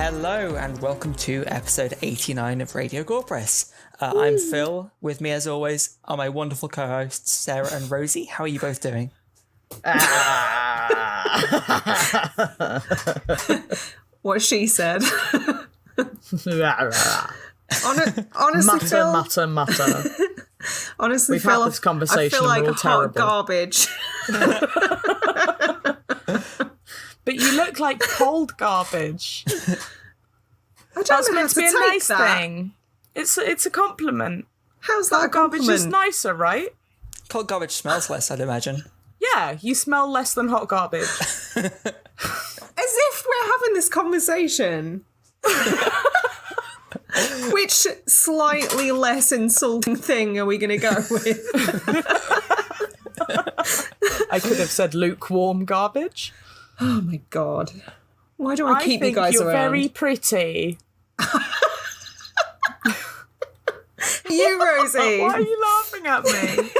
Hello and welcome to episode 89 of Radio Gorepress. I'm Phil. With me as always are my wonderful co-hosts Sarah and Rosie. How are you both doing? What she said. Honestly, Phil, mutter. honestly, We've Phil, had this conversation. I feel like we're all hot terrible. garbage. But you look like cold garbage. I don't That's know how meant to to be a take nice that. thing. It's a compliment. How's that a Cold garbage compliment? is nicer, right? Cold garbage smells less, I'd imagine. Yeah, you smell less than hot garbage. As if we're having this conversation. Which slightly less insulting thing are we going to go with? I could have said lukewarm garbage. Oh my god. Why do I keep you think guys you're around? very pretty. You, Rosie. Why are you laughing at me?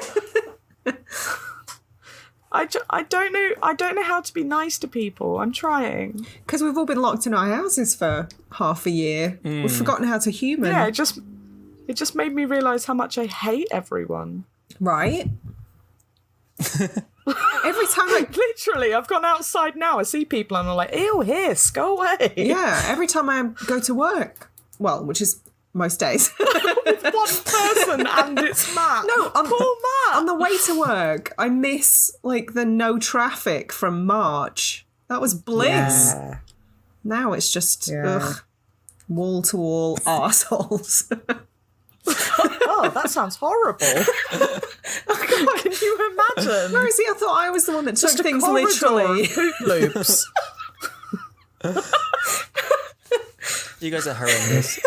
I don't know how to be nice to people. I'm trying. Because we've all been locked in our houses for half a year. We've forgotten how to human. Yeah, it just made me realise how much I hate everyone. Right? Every time Literally, I've gone outside now, I see people and I'm like, ew, hiss, go away. Yeah, every time I go to work, well, which is most days. With one person and it's Matt. No, Poor Matt. on the way to work, I miss, like, the no traffic from March. That was bliss. Yeah. Now it's just, wall-to-wall arseholes. Oh, that sounds horrible. Can you imagine? Rosie, I thought I was the one that took Just a things corridor literally. of Poop loops. You guys are horrendous.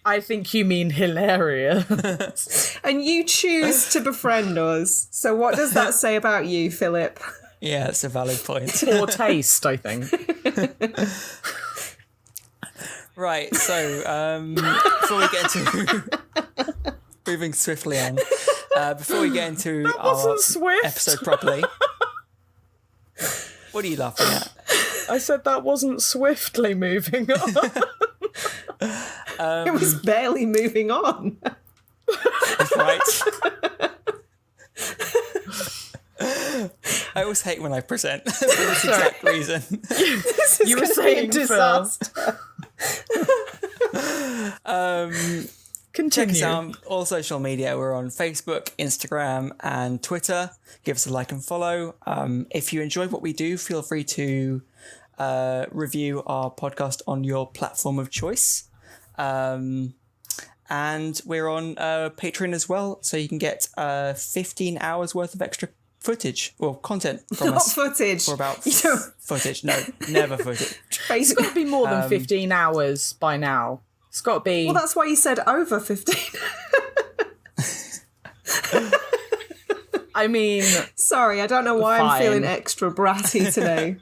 I think you mean hilarious. And you choose to befriend us. So what does that say about you, Philip? Yeah, it's a valid point. Poor taste, I think. Right, so before we get into... moving swiftly on. Before we get into our wasn't swift. episode properly... What are you laughing at? I said that wasn't swiftly moving on. It was barely moving on. Right. I always hate when I present for this exact reason. This is You were gonna be a saying, Phil. disaster. Check us Continue. out on all social media. We're on Facebook, Instagram, and Twitter. Give us a like and follow. If you enjoy what we do, feel free to review our podcast on your platform of choice. And we're on Patreon as well, so you can get 15 hours worth of extra footage or content from Not us. footage. For about You don't- footage. No, never footage. It's Basically. got to be more than 15 hours by now. It's got to be... Well, that's why you said over 15. I mean, Sorry, I don't know why Fine. I'm feeling extra bratty today.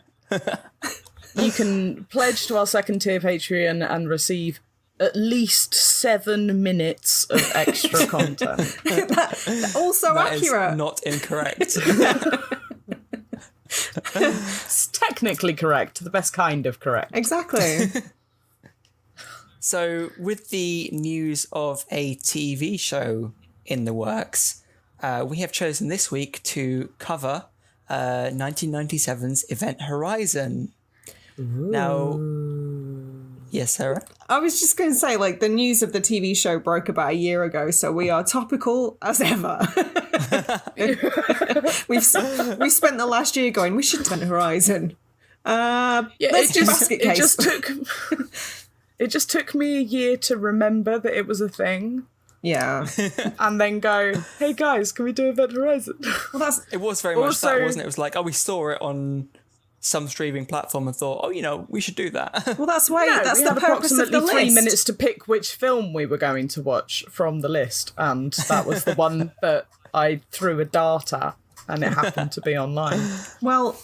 you can pledge to our second tier Patreon and receive at least 7 minutes of extra content. Also That is accurate. not incorrect. It's technically correct, the best kind of correct. Exactly. So, with the news of a TV show in the works, we have chosen this week to cover 1997's Event Horizon. Now, yes, Sarah? I was just going to say, like, the news of the TV show broke about a year ago, so we are topical as ever. We've spent the last year going, we should Event Horizon. Let's do Basket Case. It just took me a year to remember that it was a thing. Yeah. And then go, hey guys, can we do Event Horizon? Well, It was very much that, Also- wasn't it? It was like, oh, we saw it on some streaming platform and thought, oh, we should do that. that's why. No, that's we the had purpose of the approximately 3 list. minutes to pick which film we were going to watch from the list, and that was the one that I threw a dart at, and it happened to be online. Well,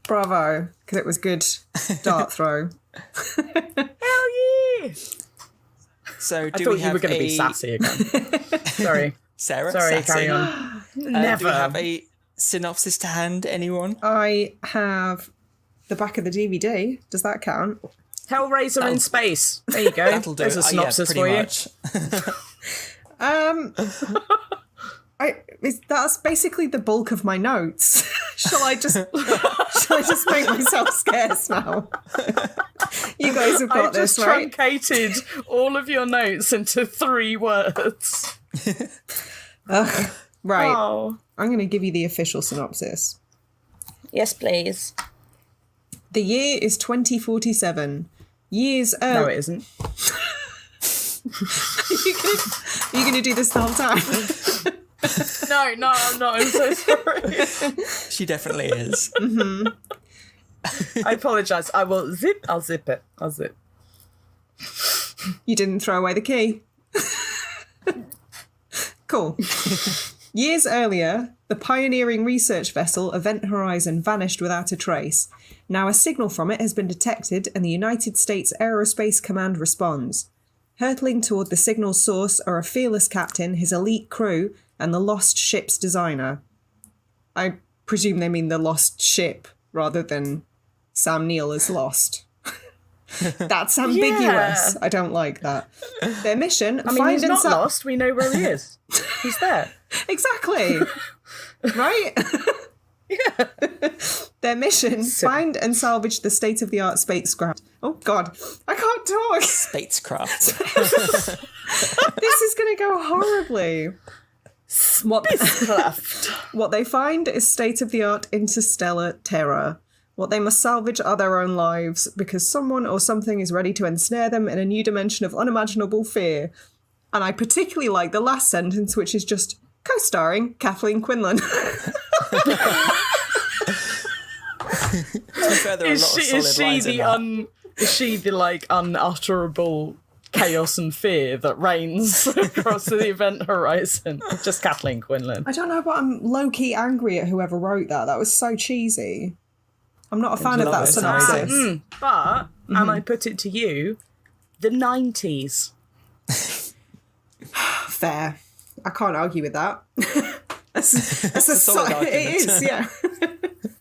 bravo, because it was good dart throw. Hell yeah! So, I do thought we you have were going to be sassy again. Sorry. Sarah? Sorry, Sassy. carry on. Never. Do we have a synopsis to hand, anyone? I have the back of the DVD. Does that count? Hellraiser in space. There you go. That'll do There's it. a synopsis pretty for much. That's basically the bulk of my notes. Shall I just make myself scarce now? You guys have got this, right? I just truncated all of your notes into 3 words. Right. Oh. I'm going to give you the official synopsis. Yes, please. The year is 2047. Years earlier. No, it isn't. Are you going to do this the whole time? No, I'm not. I'm so sorry. She definitely is. I apologise. I will zip. I'll zip it. I'll zip. You didn't throw away the key. Cool. Years earlier, the pioneering research vessel Event Horizon vanished without a trace. Now a signal from it has been detected and the United States Aerospace Command responds. Hurtling toward the signal's source are a fearless captain, his elite crew, and the lost ship's designer. I presume they mean the lost ship rather than Sam Neill is lost. That's ambiguous. Yeah. I don't like that. Their mission... He's not lost. We know where he is. He's there. Exactly. Right? Yeah. Their mission, find and salvage the state-of-the-art spacecraft. Oh, God. I can't talk. Spacecraft. This is going to go horribly. What they find is state-of-the-art interstellar terror. What they must salvage are their own lives, because someone or something is ready to ensnare them in a new dimension of unimaginable fear. And I particularly like the last sentence, which is just co-starring Kathleen Quinlan. Is she the like unutterable chaos and fear that reigns across the event horizon? Just Kathleen Quinlan. I don't know, but I'm low-key angry at whoever wrote that. That was so cheesy. I'm not a fan of that synopsis. But, and I put it to you, the 90s. Fair. I can't argue with that. That's a solid argument. It is, yeah.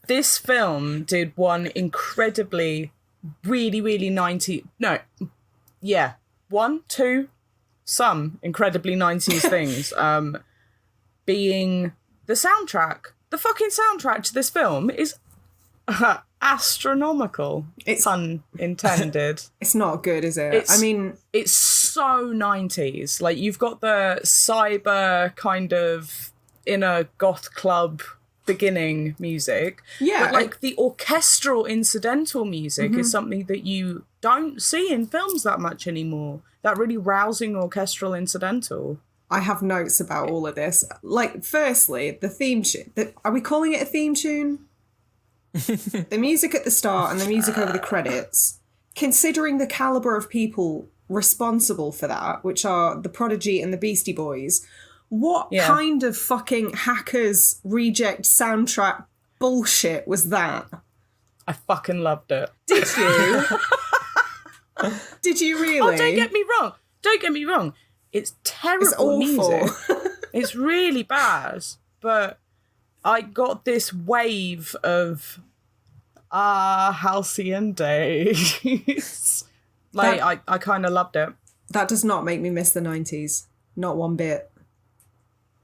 This film did one incredibly, really, really 90s... No. Yeah. 1, 2, some incredibly 90s things. Being the soundtrack. The fucking soundtrack to this film is... astronomical. It's pun intended. It's not good, is it? It's so 90s. Like, you've got the cyber kind of in a goth club beginning music. Yeah. But, like, the orchestral incidental music is something that you don't see in films that much anymore. That really rousing orchestral incidental. I have notes about all of this. Like, firstly, the theme tune. Are we calling it a theme tune? The music at the start and the music over the credits, considering the calibre of people responsible for that, which are the Prodigy and the Beastie Boys, what kind of fucking hackers reject soundtrack bullshit was that? I fucking loved it. Did you? Did you really? Oh, don't get me wrong. It's terrible music. It's really bad, but I got this wave of halcyon days. Like, I kind of loved it. That does not make me miss the 90s. Not one bit.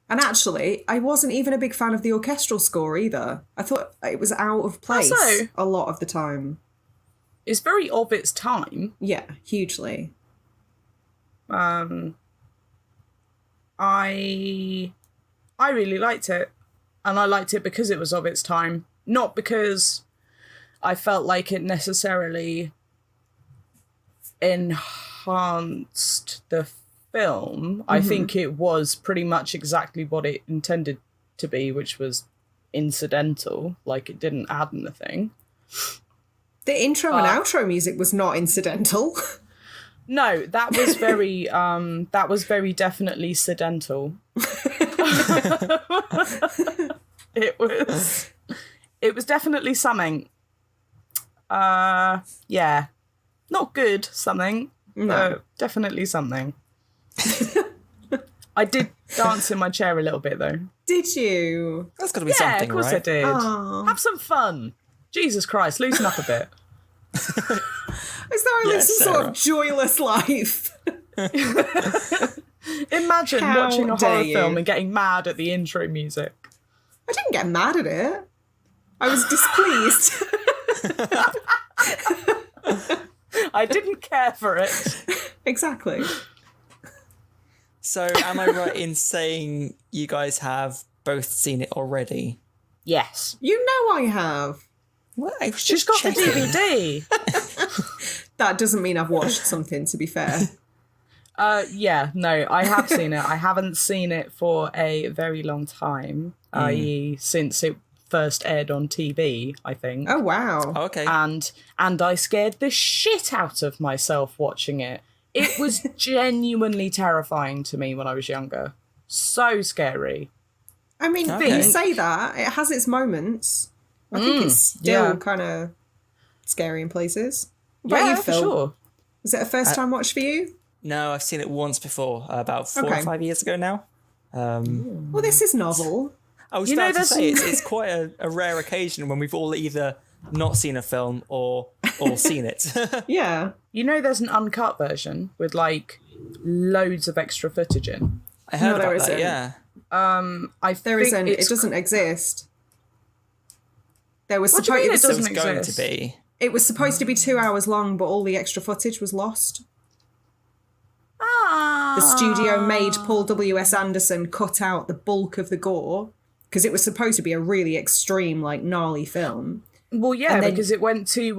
And actually, I wasn't even a big fan of the orchestral score either. I thought it was out of place a lot of the time. It's very of its time. Yeah, hugely. I really liked it. And I liked it because it was of its time. Not because I felt like it necessarily enhanced the film. I think it was pretty much exactly what it intended to be, which was incidental. Like, it didn't add anything. The intro and outro music was not incidental. No, that was very definitely incidental. It was definitely something. Yeah. Not good something. No. Definitely something. I did dance in my chair a little bit though. Did you? That's got to be something, right? Yeah, of course I did. Aww. Have some fun. Jesus Christ, loosen up a bit. As though I live Yes, some sort Sarah. of joyless life. Imagine How watching a dare horror you. film and getting mad at the intro music. I didn't get mad at it. I was displeased. I didn't care for it. Exactly. So, am I right in saying you guys have both seen it already? Yes. You know I have. Well, I was She's just got the checking. DVD. That doesn't mean I've watched something, to be fair. Yeah, no, I have seen it. I haven't seen it for a very long time, i.e. since it first aired on TV, I think. Oh, wow. Oh, okay. And I scared the shit out of myself watching it. It was genuinely terrifying to me when I was younger. So scary. I mean, Okay. you say that. It has its moments. I think it's still yeah. kind of scary in places. What about Yeah, you, for Phil? sure. Was it a first-time watch for you? No, I've seen it once before, about 4 Okay. or 5 years ago now. Well, this is novel. I was You know, about to there's say, some- it's quite a rare occasion when we've all either not seen a film or seen it. Yeah. You know there's an uncut version with, like, loads of extra footage in. I heard No, there about that, isn't. yeah. There think isn't. It doesn't exist. There was What do you mean it It was doesn't going exist? to be. It was supposed to be 2 hours long, but all the extra footage was lost. The studio made Paul W.S. Anderson cut out the bulk of the gore because it was supposed to be a really extreme, like, gnarly film. Well, yeah, And then- because it went to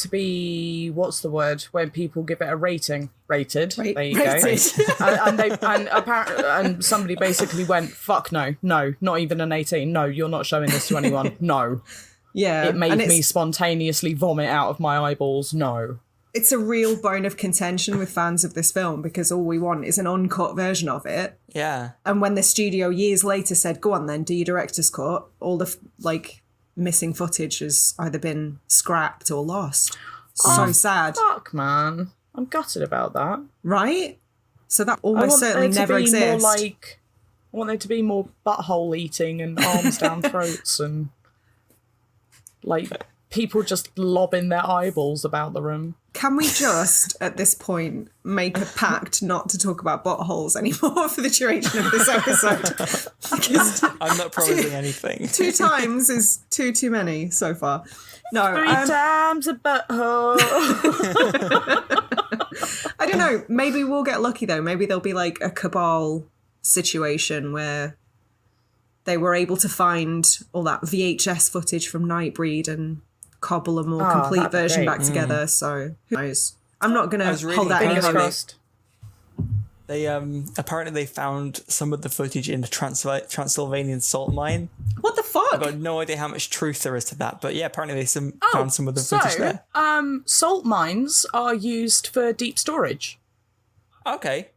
be, what's the word when people give it a rating? Rated. There you Rated. go. and apparently, and somebody basically went, "Fuck no, not even an 18. No, you're not showing this to anyone. No, Yeah. it made and me spontaneously vomit out of my eyeballs. No." It's a real bone of contention with fans of this film because all we want is an uncut version of it. Yeah. And when the studio years later said, "Go on then, do your director's cut," all the missing footage has either been scrapped or lost. So sad, Fuck, man, I'm gutted about that. right? So that I almost want certainly there to never be exists. more like. I want there to be more butthole eating and arms down throats and like people just lobbing their eyeballs about the room. Can we just, at this point, make a pact not to talk about buttholes anymore for the duration of this episode? Because I'm not promising anything. 2 times is too many so far. No, 3 times a butthole. I don't know. Maybe we'll get lucky, though. Maybe there'll be, like, a cabal situation where they were able to find all that VHS footage from Nightbreed and cobble a more complete that'd be version great. back together. So who knows? I'm not going I to was reading hold that in Fingers hope. crossed. They apparently they found some of the footage in the Transylvanian salt mine. What the fuck? I've got no idea how much truth there is to that, but yeah, apparently they found some of the footage there. Salt mines are used for deep storage. Okay.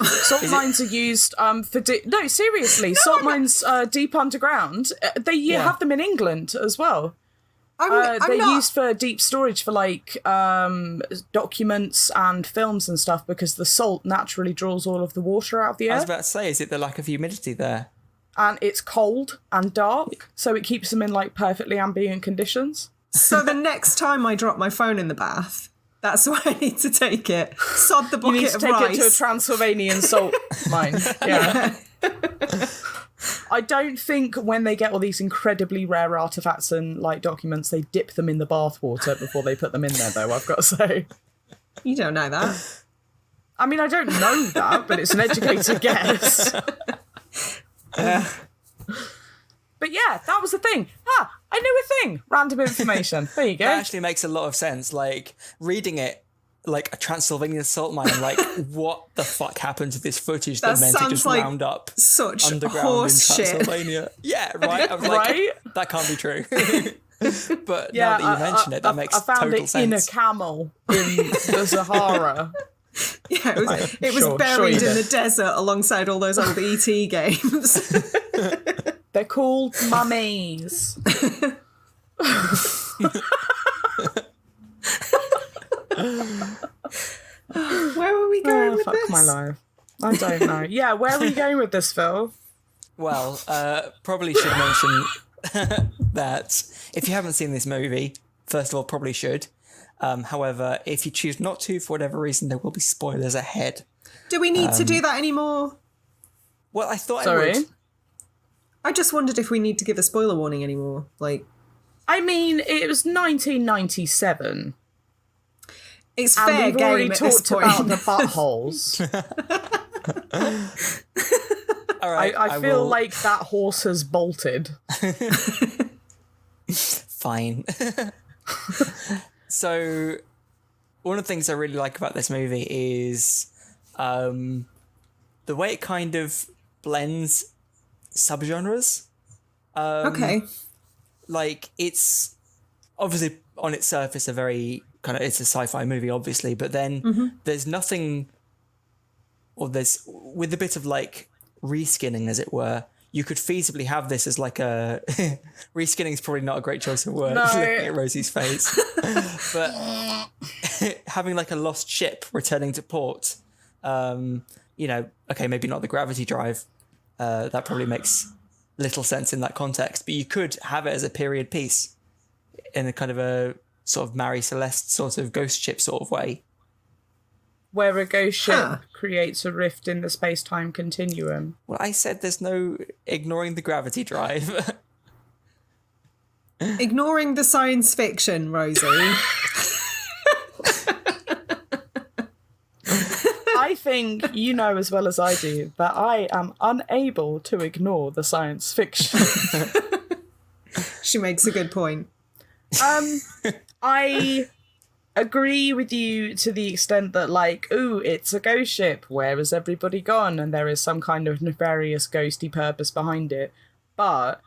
Salt mines are used for no, seriously. Salt mines deep underground. They have them in England as well. I'm They're not. used for deep storage for like documents and films and stuff because the salt naturally draws all of the water out of the I was air, about to say, is it the lack of humidity there? and it's cold and dark, so it keeps them in like perfectly ambient conditions. So the next time I drop my phone in the bath, that's where I need to take it. Sod the You bucket need to of take rice. it to a Transylvanian salt mine. Yeah. I don't think when they get all these incredibly rare artifacts and like documents, they dip them in the bathwater before they put them in there, though, I've got to say. You don't know that. I mean, I don't know that, but it's an educated guess. But yeah, that was the thing. I knew a thing. Random information. There you go. That actually makes a lot of sense. Like, reading it, like a Transylvanian salt mine, like, what the fuck happened to this footage that That meant it sounds just like wound up Such underground in horse shit. Transylvania? Yeah, right? I was like, Right? that can't be true. But Yeah, now that you mention it, that makes I found total it sense. in a camel in the Sahara. Yeah, it was Sure, buried sure you in did. the desert alongside all those old ET games. They're called mummies. Where were we going with Fuck this? my life. I don't know. Yeah, where are you going with this, Phil? Well, probably should mention that if you haven't seen this movie, first of all, probably should. However, if you choose not to, for whatever reason, there will be spoilers ahead. Do we need to do that anymore? Well, I thought Sorry? I would. I just wondered if we need to give a spoiler warning anymore. Like, I mean, it was 1997. it's And fair we've already game at this talked point. about the buttholes. All right, I feel will- like that horse has bolted. Fine. So, one of the things I really like about this movie is the way it kind of blends subgenres. Okay. Like, it's obviously on its surface a very kind of, it's a sci-fi movie, obviously, but then there's nothing, or there's, with a bit of like reskinning, as it were, you could feasibly have this as like a reskinning is probably not a great choice of words. No. Looking at Rosie's face, but having like a lost ship returning to port, you know, okay, maybe not the gravity drive. That probably makes little sense in that context, but you could have it as a period piece in a kind of a sort of Marie Celeste sort of ghost ship sort of way. Where a ghost ship Huh. creates a rift in the space-time continuum. Well, I said there's no ignoring the gravity drive. Ignoring the science fiction, Rosie. I think you know as well as I do that I am unable to ignore the science fiction. She makes a good point. I agree with you to the extent that, like, ooh, it's a ghost ship. Where has everybody gone? And there is some kind of nefarious ghosty purpose behind it. But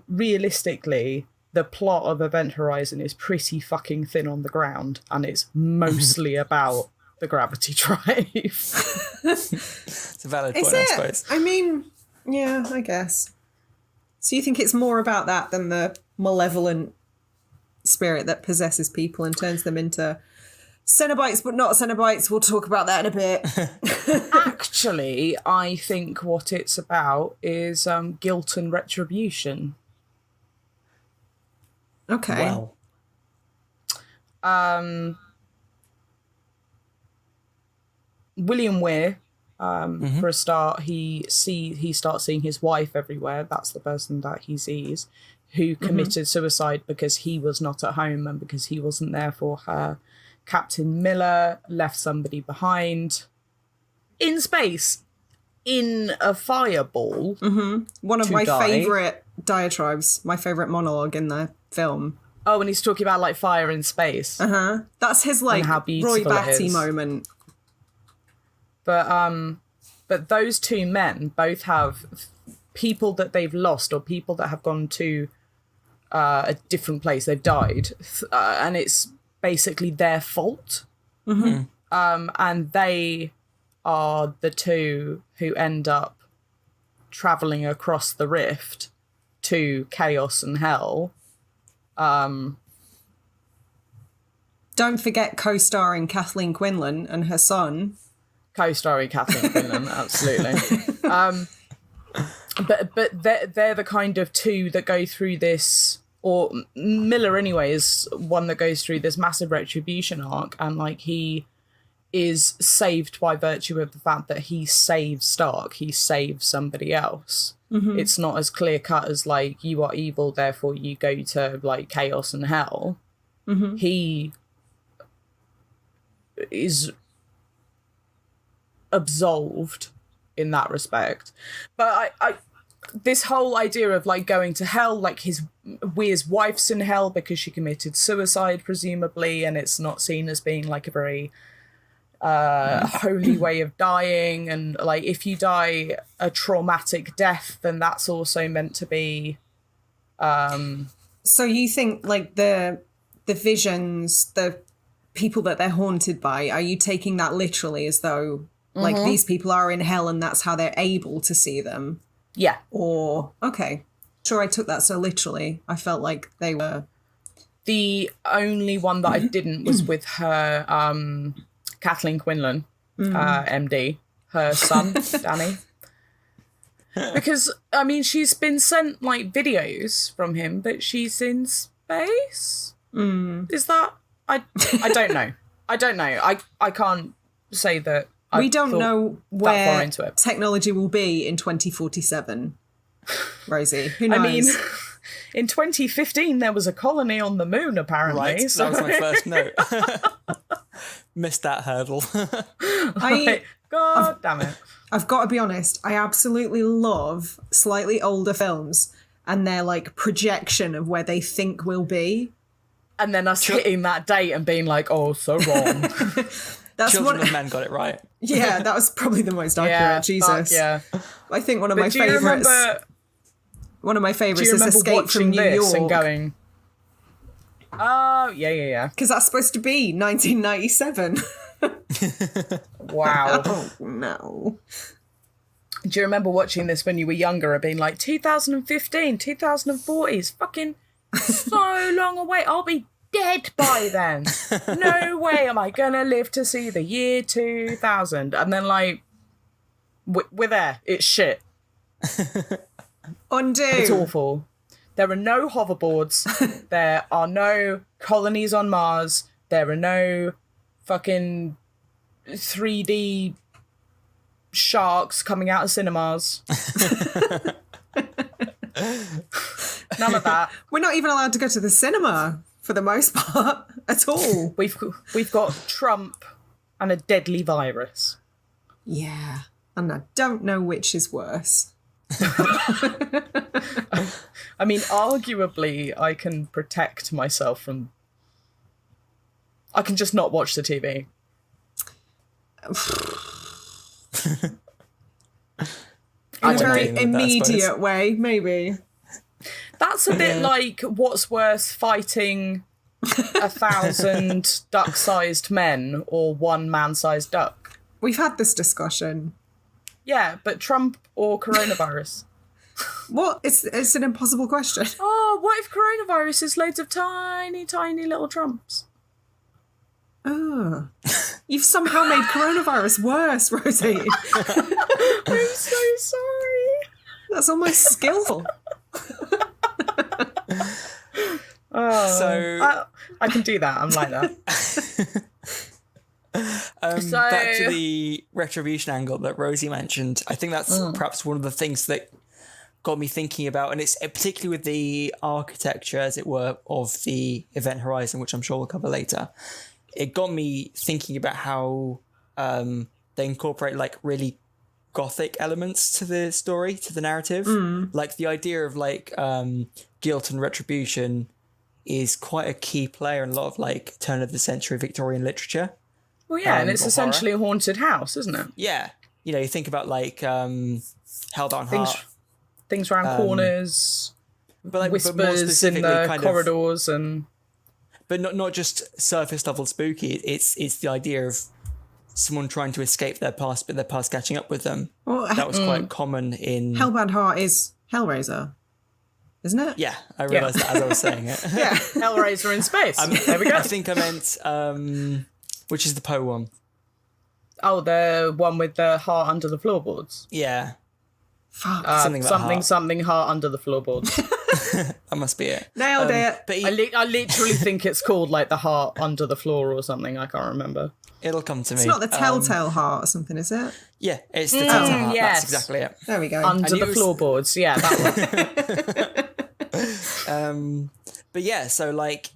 realistically, the plot of Event Horizon is pretty fucking thin on the ground, and it's mostly about the gravity drive. It's a valid Is point, I it? suppose. I mean, yeah, I guess. So you think it's more about that than the malevolent spirit that possesses people and turns them into Cenobites, but not Cenobites. We'll talk about that in a bit. Actually, I think what it's about is guilt and retribution. Okay. Wow. William Weir, for a start, he starts seeing his wife everywhere. That's the person that he sees, who committed suicide because he was not at home and because he wasn't there for her. Captain Miller left somebody behind in space in a fireball. One of to my die. favourite diatribes, my favourite monologue in the film. Oh, and he's talking about like fire in space. That's his like how Roy beautiful it Batty is. moment. But those two men both have people that they've lost or people that have gone to a different place. They've died, and it's basically their fault. And they are the two who end up traveling across the rift to chaos and hell. Don't forget co-starring Kathleen Quinlan and her son. Co-starring Kathleen Quinlan, absolutely. But they're the kind of two that go through this, or Miller anyway is one that goes through this massive retribution arc, and like he is saved by virtue of the fact that he saves Stark, he saves somebody else. It's not as clear cut as like you are evil, therefore you go to like chaos and hell. He is absolved in that respect. But I this whole idea of like going to hell, like Weir's wife's in hell because she committed suicide presumably, and it's not seen as being like a very holy way of dying, and like if you die a traumatic death, then that's also meant to be So you think like the visions, the people that they're haunted by, are you taking that literally as though like these people are in hell and that's how they're able to see them? yeah. Or, okay. Sure, I took that so literally. I felt like they were... The only one that I didn't was with her Kathleen Quinlan, MD, her son, Danny. Because, I mean, she's been sent, like, videos from him, but she's in space? Is that I don't know. I don't know. I can't say that. We don't know where into it. technology will be in 2047. Rosie, who knows? I mean, in 2015 there was a colony on the moon, apparently. Right, so. that was my first note. Missed that hurdle. God damn it. I've got to be honest, I absolutely love slightly older films and their like projection of where they think we'll be. And then us hitting that date and being like, oh, so wrong. That's Children of Men got it right. Yeah, that was probably the most accurate. Jesus. Yeah. I think one of my favourites. One of my favourites is Escape from New York. And going, oh, yeah. Because that's supposed to be 1997. Wow. Oh, no. Do you remember watching this when you were younger and being like, 2015, 2040 is fucking so long away. I'll be dead by then. No way am I going to live to see the year 2000. And then, like, we're there. It's shit. Undo. It's awful. There are no hoverboards. There are no colonies on Mars. There are no fucking 3D sharks coming out of cinemas. None of that. We're not even allowed to go to the cinema for the most part at all. We've got Trump and a deadly virus. Yeah, and I don't know which is worse. I mean, arguably, I can protect myself from... I can just not watch the TV. In a very immediate way, maybe. That's a bit like what's worse, fighting 1,000 duck-sized men or one man-sized duck. We've had this discussion. Yeah, but Trump or coronavirus? What? It's an impossible question. Oh, what if coronavirus is loads of tiny, tiny little Trumps? Oh. You've somehow made coronavirus worse, Rosie. I'm so sorry. That's almost skillful. So I can do that. I'm like that. Back to the retribution angle that Rosie mentioned. I think that's perhaps one of the things that got me thinking about, and it's particularly with the architecture, as it were, of the Event Horizon, which I'm sure we'll cover later. It got me thinking about how they incorporate like really gothic elements to the story, to the narrative. Like the idea of like guilt and retribution is quite a key player in a lot of like turn of the century Victorian literature. Well, yeah, and it's essentially a haunted house, isn't it? Yeah. You know, you think about like Hellbound Heart. Things around corners, but like, whispers more specifically, in the kind corridors and... But not just surface level spooky. It's the idea of someone trying to escape their past, but their past catching up with them. Well, that was quite common in... Hellbound Heart is Hellraiser, isn't it? Yeah, I realised that as I was saying it. Yeah. Hellraiser in space. There we go. I think I meant... which is the Poe one? Oh, the one with the heart under the floorboards. Yeah. Fuck. Something heart under the floorboards. That must be it. Nailed it. But I literally think it's called like the heart under the floor or something. I can't remember. It'll come to me. It's not the Telltale Heart or something, is it? Yeah, it's the Telltale Heart. Yes. That's exactly it. There we go. Under the floorboards. Yeah, that one. But yeah, so like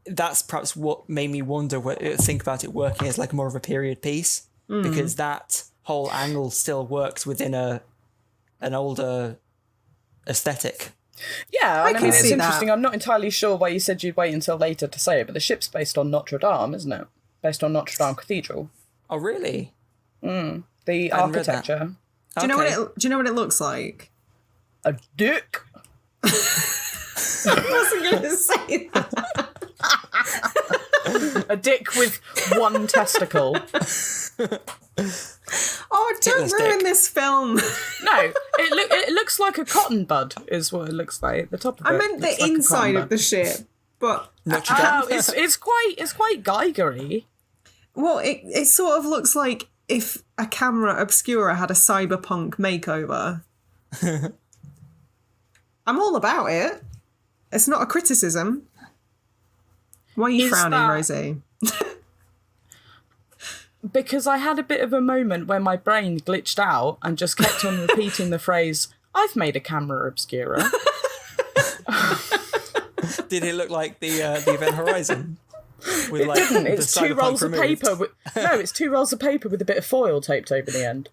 that's perhaps what made me think about it working as like more of a period piece, because that whole angle still works within an older aesthetic. Yeah, I mean, it's see interesting. that. I'm not entirely sure why you said you'd wait until later to say it, but the ship's based on Notre Dame, isn't it? Based on Notre Dame Cathedral. Oh, really? The architecture. Do you know what it looks like? A dick. I wasn't going to say that. A dick with one testicle. Oh, don't ruin this film. No, it looks like a cotton bud is what it looks like. The top of it. I meant the inside of the ship, but it's quite Geigery. Well, it sort of looks like if a camera obscura had a cyberpunk makeover. I'm all about it. It's not a criticism. Why are you Is frowning, that- Rosie? Because I had a bit of a moment where my brain glitched out and just kept on repeating the phrase, I've made a camera obscura. Did it look like the Event Horizon? With, like, Didn't. the It's 2 rolls of removed? paper. No, it's 2 rolls of paper with a bit of foil taped over the end.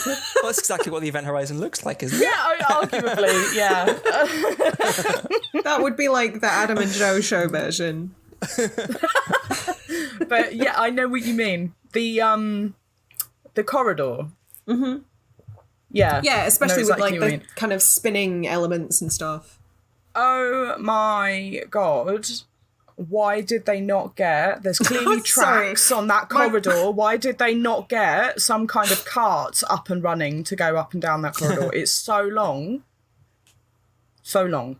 Well, that's exactly what the Event Horizon looks like, isn't it? Yeah, arguably, yeah. That would be like the Adam and Joe show version. But yeah, I know what you mean. The corridor. Mm-hmm. Yeah. Yeah, especially know with exactly like what you the mean. kind of spinning elements and stuff. Oh my god. Why did they not get... There's clearly Sorry. tracks on that corridor. Why did they not get some kind of cart up and running to go up and down that corridor? It's so long. So long.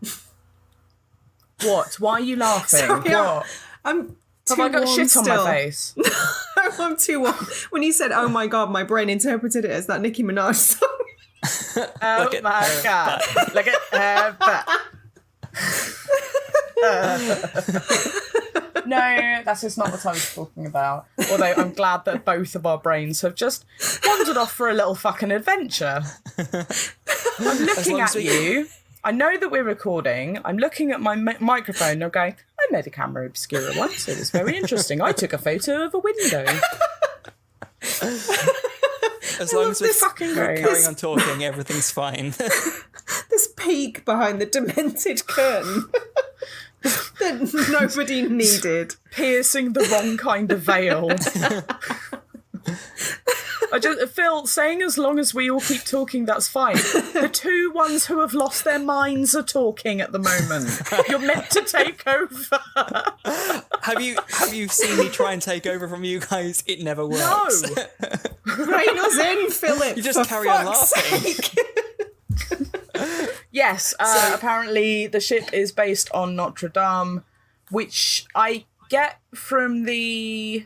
What? Why are you laughing? Sorry, What? I'm Have too I got warm shit still. on my face? I'm too warm. When you said, oh my god, my brain interpreted it as that Nicki Minaj song. Oh Look at my her god. Look at her butt. No, that's just not what I was talking about. Although I'm glad that both of our brains have just wandered off for a little fucking adventure. I'm looking long at as we- you. I know that we're recording. I'm looking at my microphone and I'm going, I made a camera obscura once. It was very interesting. I took a photo of a window. As long as we're this fucking great. carrying on talking, everything's fine. This peek behind the demented curtain that nobody needed. Piercing the wrong kind of veil. I just feel saying as long as we all keep talking, that's fine. The 2 ones who have lost their minds are talking at the moment. You're meant to take over. Have you seen me try and take over from you guys? It never works. No. Rein us in, Philip. You just for carry on fuck's laughing. sake. Yes, apparently the ship is based on Notre Dame, which I get from the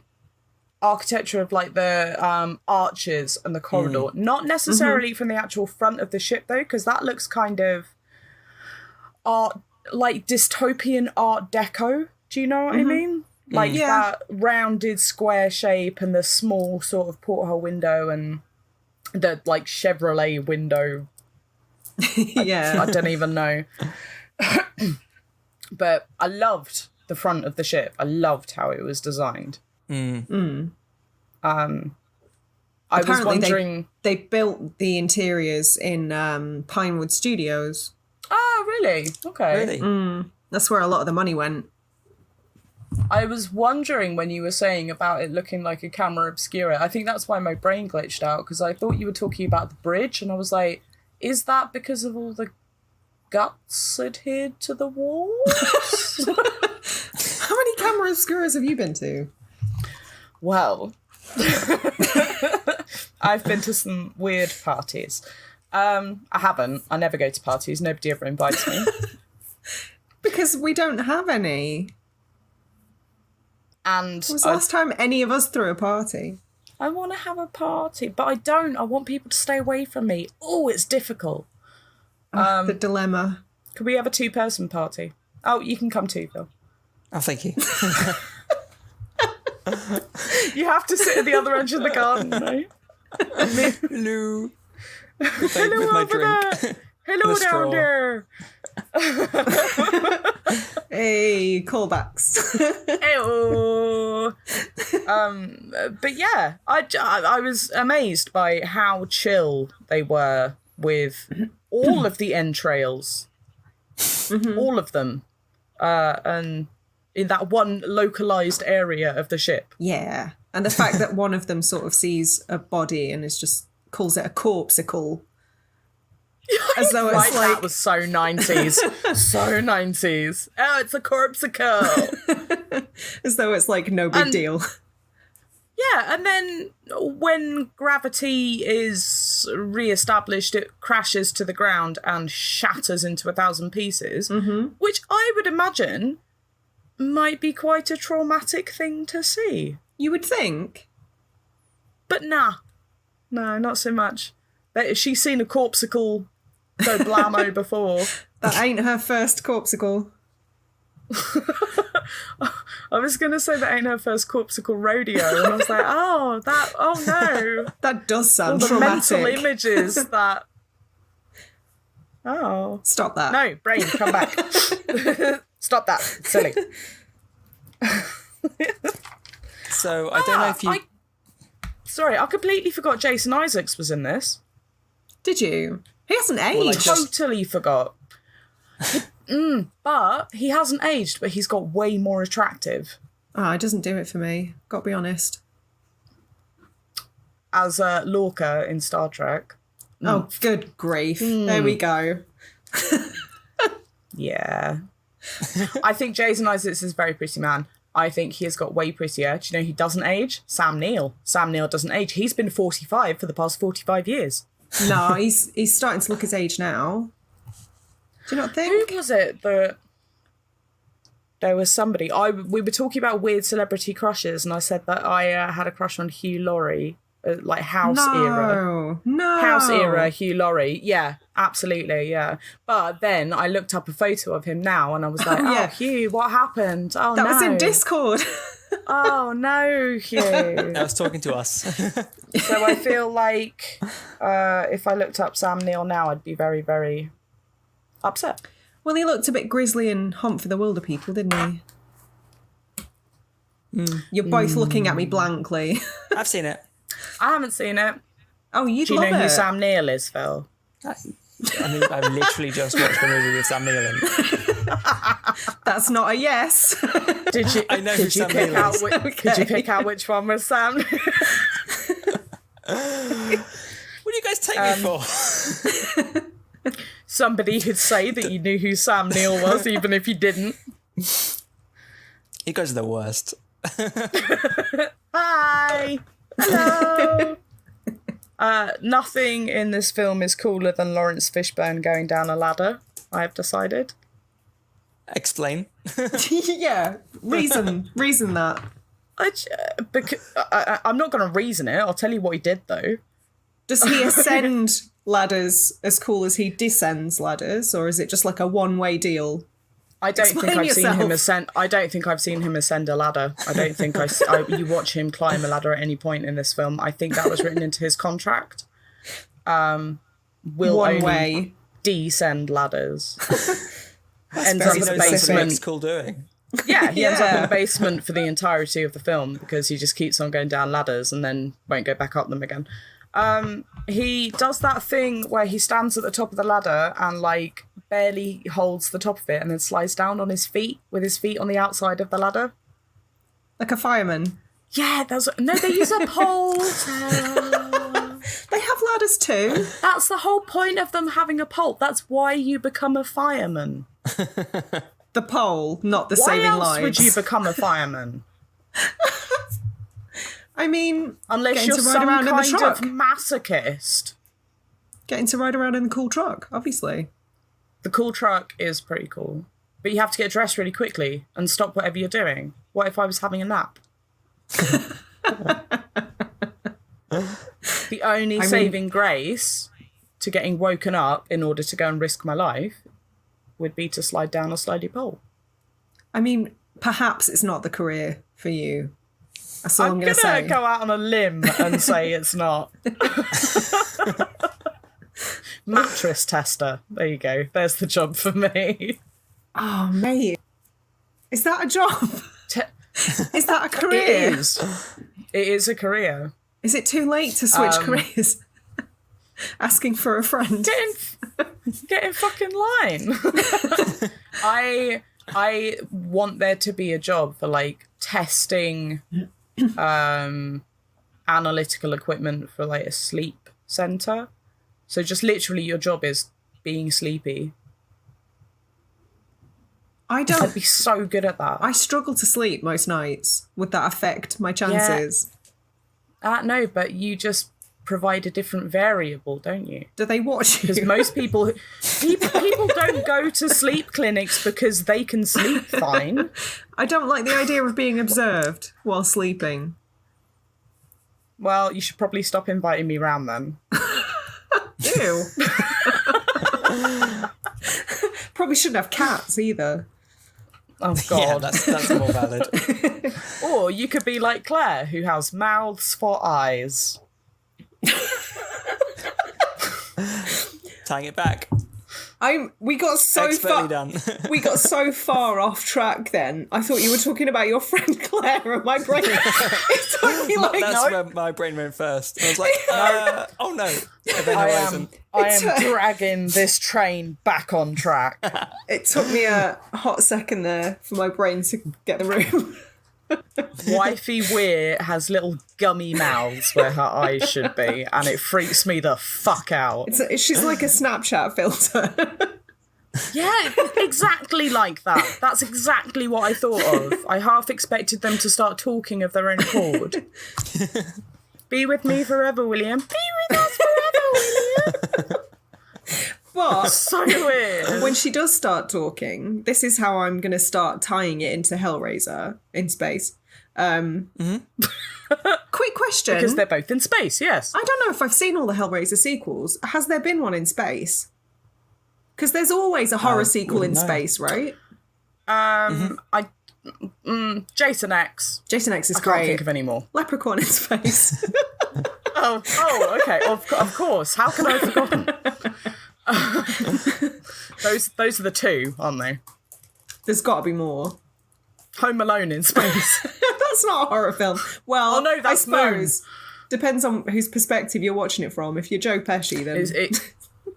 architecture of like the arches and the corridor, not necessarily from the actual front of the ship though, because that looks kind of art, like dystopian art deco. Do you know what I mean? Like that rounded square shape and the small sort of porthole window and the like Chevrolet window. Yeah. I don't even know. But I loved the front of the ship. I loved how it was designed. I was Apparently wondering... they built the interiors in Pinewood Studios. Oh, really? Okay. Really? That's where a lot of the money went. I was wondering when you were saying about it looking like a camera obscura. I think that's why my brain glitched out, because I thought you were talking about the bridge, and I was like, is that because of all the guts adhered to the walls? How many camera obscuras have you been to? Well, I've been to some weird parties. I haven't. I never go to parties. Nobody ever invites me. Because we don't have any. And When was the last time any of us threw a party? I want to have a party, but I don't. I want people to stay away from me. Oh, it's difficult. The dilemma. Could we have a 2-person party? Oh, you can come too, Phil. Oh, thank you. You have to sit at the other end of the garden, no? Hello. With Hello my over drink. there. Hello With a straw. down there. Hey, callbacks. Ew. But yeah, I was amazed by how chill they were with all of the entrails. All of them. And in that one localized area of the ship. Yeah. And the fact that one of them sort of sees a body and is just calls it a corpsicle. As though it's Right, like that was so 90s. So 90s. Oh, it's a corpsicle. as though it's like no big deal. Yeah, and then when gravity is re-established, it crashes to the ground and shatters into 1,000 pieces, which I would imagine might be quite a traumatic thing to see. You would think. But nah. No, not so much. She's seen a corpsicle go blammo before. That ain't her first corpsicle. I was going to say that ain't her first corpsicle rodeo, and I was like, oh no. That does sound The traumatic. mental images that... Oh. Stop that. No, brain, come back. Stop that. Silly. So I don't know if you... Sorry, I completely forgot Jason Isaacs was in this. Did you? He hasn't Well, aged. Totally forgot. But he hasn't aged, but he's got way more attractive. It doesn't do it for me. Got to be honest. As Lorca in Star Trek. Oh, good grief. There we go. Yeah. I think Jason Isaacs is a very pretty man. I think he has got way prettier. Do you know who doesn't age? Sam Neill. Sam Neill doesn't age. He's been 45 for the past 45 years. No, he's starting to look his age now. Do you not think? Who was it that... There was somebody... We were talking about weird celebrity crushes, and I said that I had a crush on Hugh Laurie. Like House era. No. House era Hugh Laurie. Yeah, absolutely, yeah. But then I looked up a photo of him now and I was like, yeah. Oh, Hugh, what happened? Oh, That no. was in Discord. Oh, no, Hugh. I was talking to us. So I feel like if I looked up Sam Neill now, I'd be very, very upset. Well, he looked a bit grisly and Hunt for the Wilder People, didn't he? You're both looking at me blankly. I've seen it. I haven't seen it. Oh, you'd Do you love know it. who Sam Neill is, Phil? I mean, I've literally just watched the movie with Sam Neill in. That's not a yes. Did you? I know who Did you Sam pick Neill out? is. Could you pick out which one was Sam? What do you guys take me for? Somebody who'd say that you knew who Sam Neill was, even if you didn't. You guys are the worst. Hi. Hello. Nothing in this film is cooler than Laurence Fishburne going down a ladder, I have decided. Explain. Yeah, reason that. I'm not going to reason it. I'll tell you what he did, though. Does he ascend ladders as cool as he descends ladders, or is it just like a one-way deal? I don't Explain think I've seen him yourself. ascend. I don't think I've seen him ascend a ladder. I don't think you watch him climb a ladder at any point in this film. I think that was written into his contract. Will One only way. descend ladders. Ends very up in the specific. That's what basement. it's cool doing. Yeah, he ends up in Yeah. the basement for the entirety of the film because he just keeps on going down ladders and then won't go back up them again. He does that thing where he stands at the top of the ladder and like barely holds the top of it and then slides down on his feet with his feet on the outside of the ladder. Like a fireman. Yeah, they use a pole. They have ladders too. That's the whole point of them having a pole. That's why you become a fireman. The pole, not the Why saving else lives. would you become a fireman? I mean, Unless getting you're to ride some around in the kind of truck. masochist. Getting to ride around in the cool truck, obviously. The cool truck is pretty cool. But you have to get dressed really quickly and stop whatever you're doing. What if I was having a nap? The only saving grace to getting woken up in order to go and risk my life would be to slide down a slidey pole. I mean, perhaps it's not the career for you. That's all I'm going to gonna say. go out on a limb and say it's not. Mattress tester. There you go. There's the job for me. Oh, mate. Is that a job? Is that a career? It is. It is a career. Is it too late to switch careers? Asking for a friend. Get in fucking line. I want there to be a job for like testing analytical equipment for like a sleep center. So just literally your job is being sleepy. I don't. I'd be so good at that. I struggle to sleep most nights. Would that affect my chances? No, but you just provide a different variable, don't you? Do they watch Because you? most people don't go to sleep clinics because they can sleep fine. I don't like the idea of being observed while sleeping. Well, you should probably stop inviting me round then. Ew. Probably shouldn't have cats either. Oh, God. Yeah, that's more valid. Or you could be like Claire, who has mouths for eyes. Tying it back. We got so Expertly far. done. We got so far off track. Then I thought you were talking about your friend Claire, and my brain. It took me like That's no. where my brain went first. I was like, oh no. Event Horizon. I am dragging this train back on track. It took me a hot second there for my brain to get the room. Wifey Weir has little gummy mouths where her eyes should be, and it freaks me the fuck out. She's like a Snapchat filter. Yeah, exactly like that. That's exactly what I thought of. I half expected them to start talking of their own accord. Be with me forever, William. Be with us forever, William. But So weird. when she does start talking, this is how I'm going to start tying it into Hellraiser in space. Quick question. Because they're both in space, yes. I don't know if I've seen all the Hellraiser sequels. Has there been one in space? Because there's always a horror sequel in wouldn't know. space, right? Jason X. Jason X is I can't great. think of any more. Leprechaun in space. Oh, okay. Of course. How can I have forgotten? Those are the two, aren't they? There's got to be more. Home Alone in space. That's not a horror film. Well, Oh, no, that's I suppose. Depends on whose perspective you're watching it from. If you're Joe Pesci, then...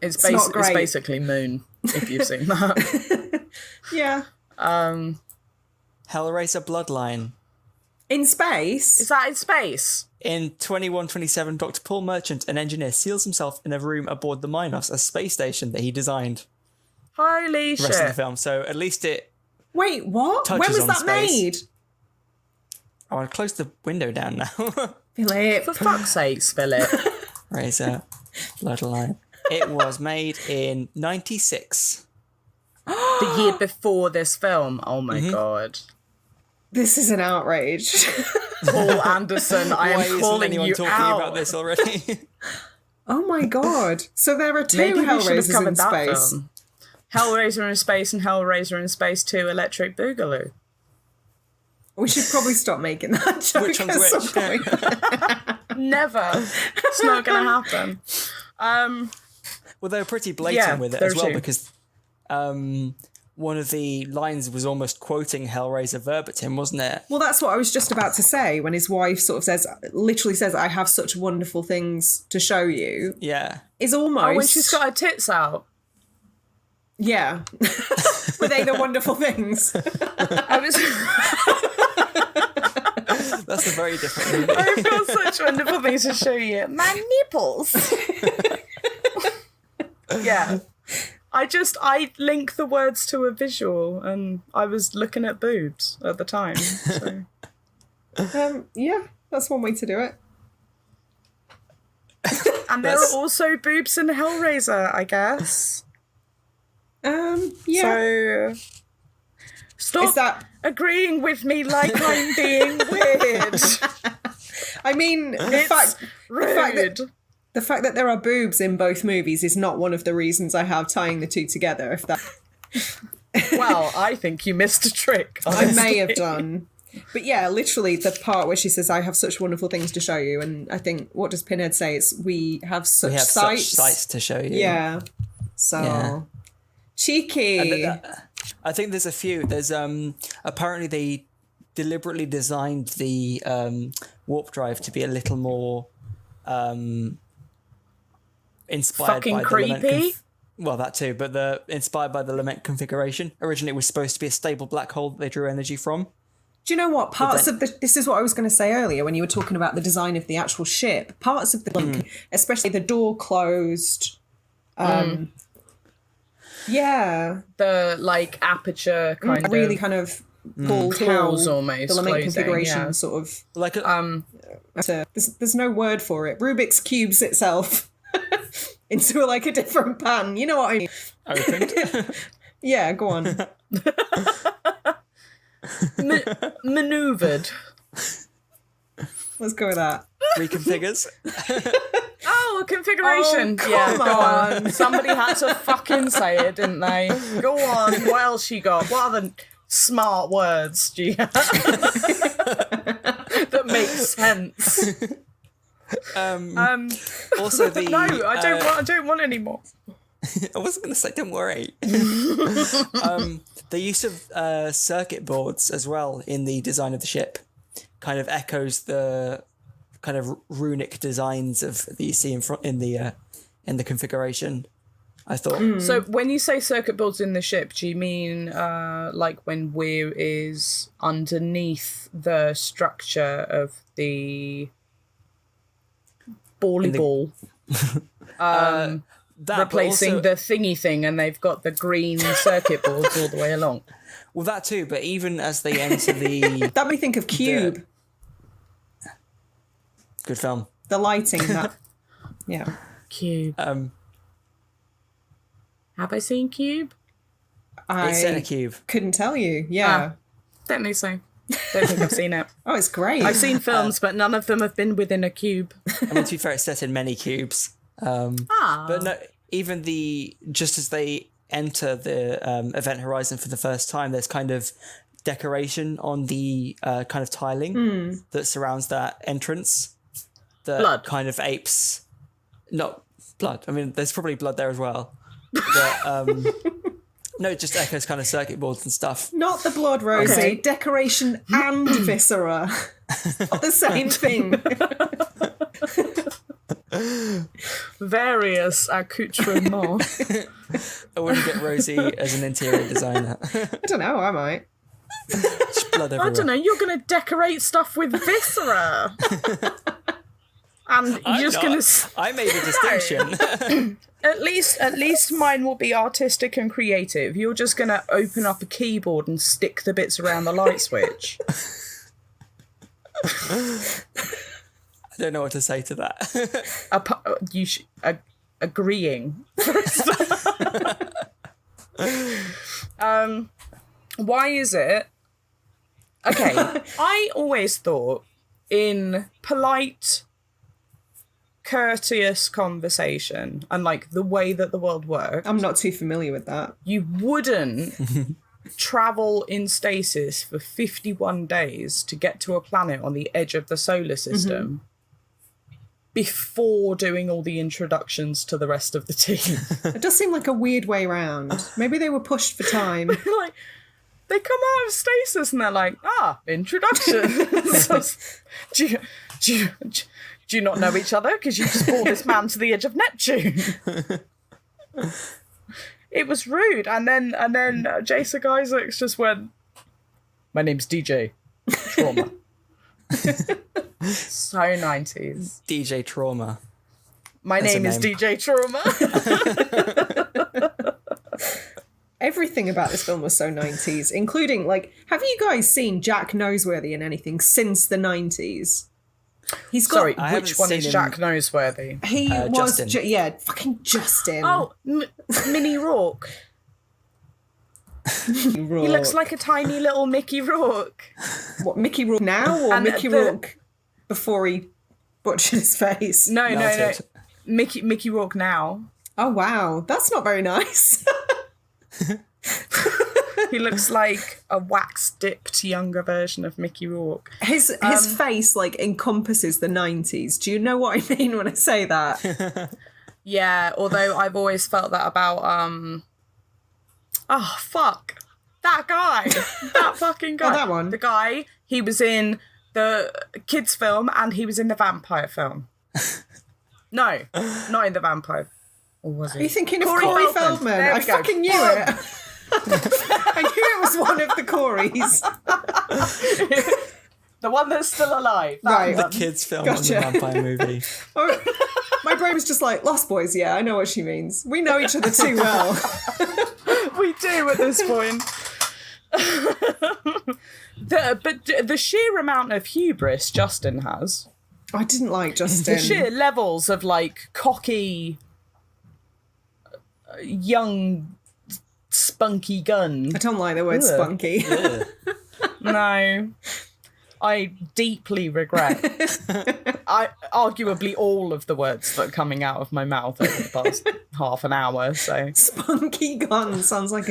It's not great. It's basically Moon, if you've seen that. Yeah. Hellraiser Bloodline. In space? Is that in space? In 2127, Dr. Paul Merchant, an engineer, seals himself in a room aboard the Minos, a space station that he designed. Holy The rest of the shit. film. So at least it... Wait, what? When touches was on that space. made? Oh, I'll close the window down now. Philip. For fuck's sake, spill it. Razor Bloodline. It was made in 96. The year before this film. Oh my god. This is an outrage. Paul Anderson, I Why am isn't calling anyone you talking out. about this already? Oh my god. So there are two Maybe we should have Hellraisers in covered that space. film. Hellraiser in Space and Hellraiser in Space 2 Electric Boogaloo. We should probably stop making that joke Which one's at some which? point. Never. It's not going to happen. Well, they were pretty blatant Yeah, with it there as well too. because one of the lines was almost quoting Hellraiser verbatim, wasn't it? Well, that's what I was just about to say when his wife sort of literally says, I have such wonderful things to show you. Yeah. Is almost... Oh, when she's got her tits out. Yeah. Were they the wonderful things? I was... That's a very different movie. I've got such wonderful things to show you. My nipples. Yeah. I link the words to a visual and I was looking at boobs at the time. So. Yeah, that's one way to do it. And there are also boobs in Hellraiser, I guess. Yeah. So stop Is that... agreeing with me like I'm being weird. I mean, It's rude. the fact that there are boobs in both movies is not one of the reasons I have tying the two together. If that, Well, I think you missed a trick. I may have done. But yeah, literally the part where she says, I have such wonderful things to show you. And I think, what does Pinhead say? It's, we have such We have sights. such sights to show you. Yeah. So, Yeah. cheeky. I think there's a few. There's apparently they deliberately designed the warp drive to be a little more inspired Fucking by the creepy. Lament well, that too, but inspired by the Lament configuration. Originally, it was supposed to be a stable black hole that they drew energy from. Do you know what? This is what I was going to say earlier when you were talking about the design of the actual ship. Parts of the, especially the door closed. Yeah. The like aperture kind Really of kind of pulled how claws almost the Lament closing, configuration yeah. sort of... Like there's no word for it. Rubik's cubes itself into like a different pan. You know what I mean? opened. Yeah, go on. maneuvered. Let's go with that. Reconfigures. Oh, a configuration. Oh, yeah, come go on. on. Somebody had to fucking say it, didn't they? Go on. What else you got? smart words, Gia. That make sense. Also, the No, I don't want any more. I wasn't going to say, don't worry. The use of circuit boards as well in the design of the ship kind of echoes the kind of runic designs of that you see in the configuration, I thought. So when you say circuit boards in the ship, do you mean like when Weir is underneath the structure of the ball? That, replacing also, the thingy thing, and they've got the green circuit boards all the way along. well, that too, but even as they enter the That made me think of Cube. good film. The lighting, that. Yeah. Cube. Have I seen Cube? It's in a I cube. couldn't tell you. Yeah. Don't think so. Don't think I've seen it. Oh, it's great. I've seen films, but none of them have been within a cube. I mean, to be fair, it's set in many cubes. But no, even just as they enter the event horizon for the first time, there's kind of decoration on the kind of tiling that surrounds that entrance that Blood. kind of apes. Not blood. I mean, there's probably blood there as well. But no, it just echoes kind of circuit boards and stuff. Not the blood, Rosie. Okay. Decoration and viscera. Not the same thing. Various accoutrements. I wouldn't get Rosie as an interior designer. I don't know, I might. Just blood everywhere. I don't know, you're going to decorate stuff with viscera. And I'm you're just not. going to... I made a distinction. At least mine will be artistic and creative. You're just going to open up a keyboard and stick the bits around the light switch. I don't know what to say to that. Agreeing. Why is it? Okay, I always thought in polite, courteous conversation and like the way that the world works, I'm not too familiar with that. you wouldn't travel in stasis for 51 days to get to a planet on the edge of the solar system before doing all the introductions to the rest of the team. It does seem like a weird way round. Maybe they were pushed for time. Like, they come out of stasis and they're like, introduction. do you not know each other because you just brought this man to the edge of Neptune? It was rude. And then Jason Isaacs just went, my name's DJ Trauma. So 90s. DJ Trauma. My That's a name is name. DJ Trauma. Everything about this film was so 90s, including, like, have you guys seen Jack Noseworthy in anything since the 90s? He's got... Sorry, I haven't which one seen is him- Jack Noseworthy? He was... Justin. Fucking Justin. Oh, Minnie Rourke. He looks like a tiny little Mickey Rourke. What, Mickey Rourke now, or And Mickey the- Rourke before he butchered his face? No. Melted. Mickey Rourke now. Oh, wow. That's not very nice. He looks like a wax-dipped younger version of Mickey Rourke. His face, like, encompasses the 90s. Do you know what I mean when I say that? Yeah, although I've always felt that about, oh, fuck. That guy. That fucking guy. Oh, that one. The guy, he was in the kids film and he was in the vampire film. No, not in the vampire. Or was he? Are you thinking of Corey Corey Feldman. Feldman? There I we go. fucking knew it. I knew it was one of the Corys. The one that's still alive. That Right. The one. kids' film Gotcha. on the vampire movie. Oh, my brain was just like, Lost Boys, yeah, I know what she means. We know each other too well. We do at this point. But the sheer amount of hubris Justin has, I didn't like Justin. the sheer levels of like cocky, young, spunky gun. I don't like the word Ugh. spunky. No. I deeply regret arguably all of the words that are coming out of my mouth over the past half an hour. So Spunky Gun sounds like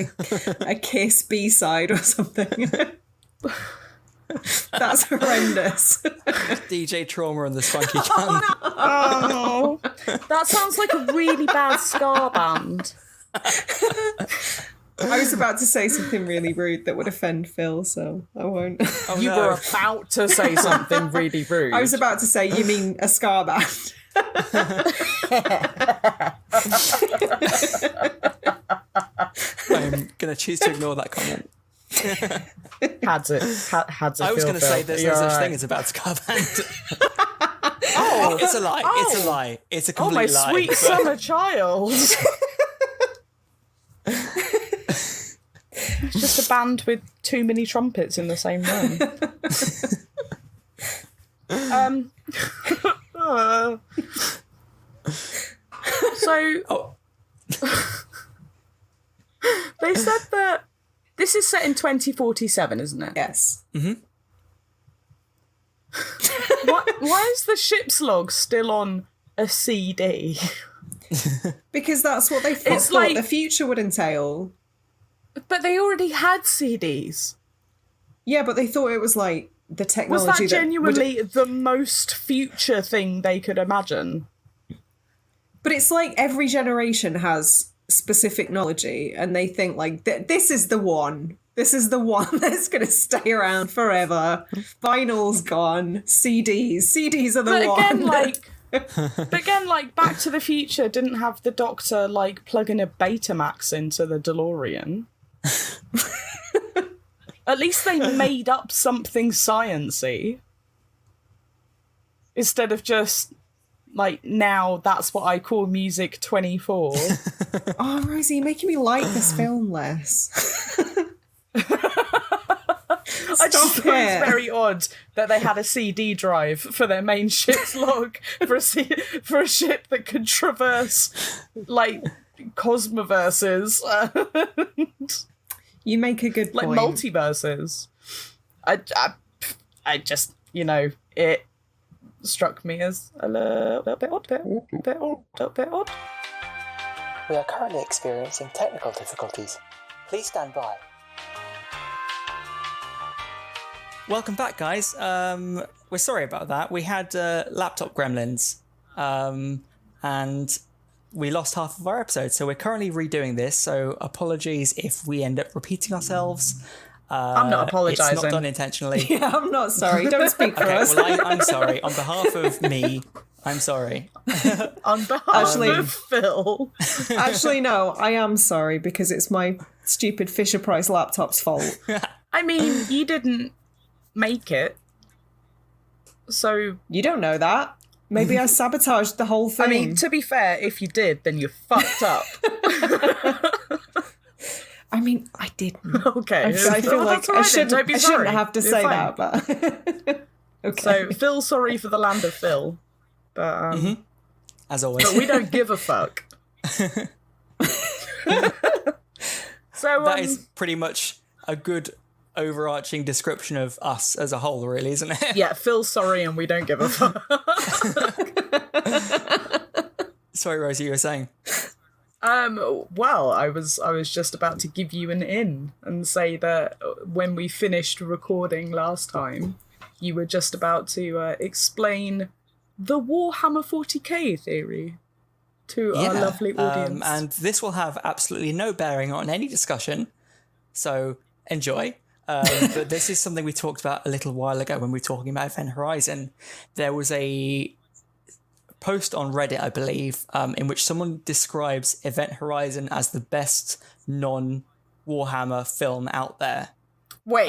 a Kiss B-side or something. That's horrendous. DJ Trauma and the Spunky Gun. Oh, that sounds like a really bad ska band. I was about to say something really rude that would offend Phil, so I won't. Oh, You no. were about to say something really rude. I was about to say, you mean a ska band? I'm going to choose to ignore that comment. had to I was going to say there's no such thing as a bad ska band. Oh, it's a lie. It's a lie. It's a Oh, my complete lie. sweet but- summer child. It's just a band with too many trumpets in the same room. So Oh. they said that this is set in 2047, isn't it? Yes. Why is the ship's log still on a CD? Because that's what they It's thought like- the future would entail. But they already had CDs. Yeah, but they thought it was like the Was technology that would- genuinely the most future thing they could imagine? But it's like every generation has specific knowledge, and they think like this is the one. This is the one that's going to stay around forever. Vinyl's gone. CDs are the But one. again, like Back to the Future didn't have the Doctor like plugging a Betamax into the DeLorean. At least they made up something science-y. Instead of just like, now that's what I call music 24. Oh, Rosie, you're making me like this film less. I just thought it. it's very odd that they had a CD drive for their main ship's log for a ship that could traverse like cosmoverses, You make a good like point. multiverses. I just, it struck me as a little bit odd. We are currently experiencing technical difficulties. Please stand by. Welcome back, guys. We're sorry about that. We had laptop gremlins, and we lost half of our episode, so we're currently redoing this. So apologies if we end up repeating ourselves. I'm not apologising. It's not done intentionally. Yeah, I'm not sorry. Don't speak for Okay, us. well, I'm sorry. On behalf of me, I'm sorry. On behalf Actually- of Phil. Actually, no, I am sorry because it's my stupid Fisher-Price laptop's fault. I mean, you didn't make it, so You don't know that. Maybe I sabotaged the whole thing. I mean, to be fair, if you did, then you fucked up. I mean, I didn't. Okay, I feel Well, like that's all right then. Don't be I shouldn't sorry. have to You're say fine. that, but okay. So, Phil, sorry for the land of Phil, but As always. but we don't give a fuck. So That is pretty much a good overarching description of us as a whole, really, isn't it? yeah, Phil's sorry, and we don't give a fuck. Sorry, Rosie, you were saying. Well, I was just about to give you an in and say that when we finished recording last time, you were just about to explain the Warhammer 40k theory to our lovely audience. And this will have absolutely no bearing on any discussion, so enjoy. But this is something we talked about a little while ago when we were talking about Event Horizon. There was a post on Reddit, I believe, in which someone describes Event Horizon as the best non-Warhammer film out there. Wait,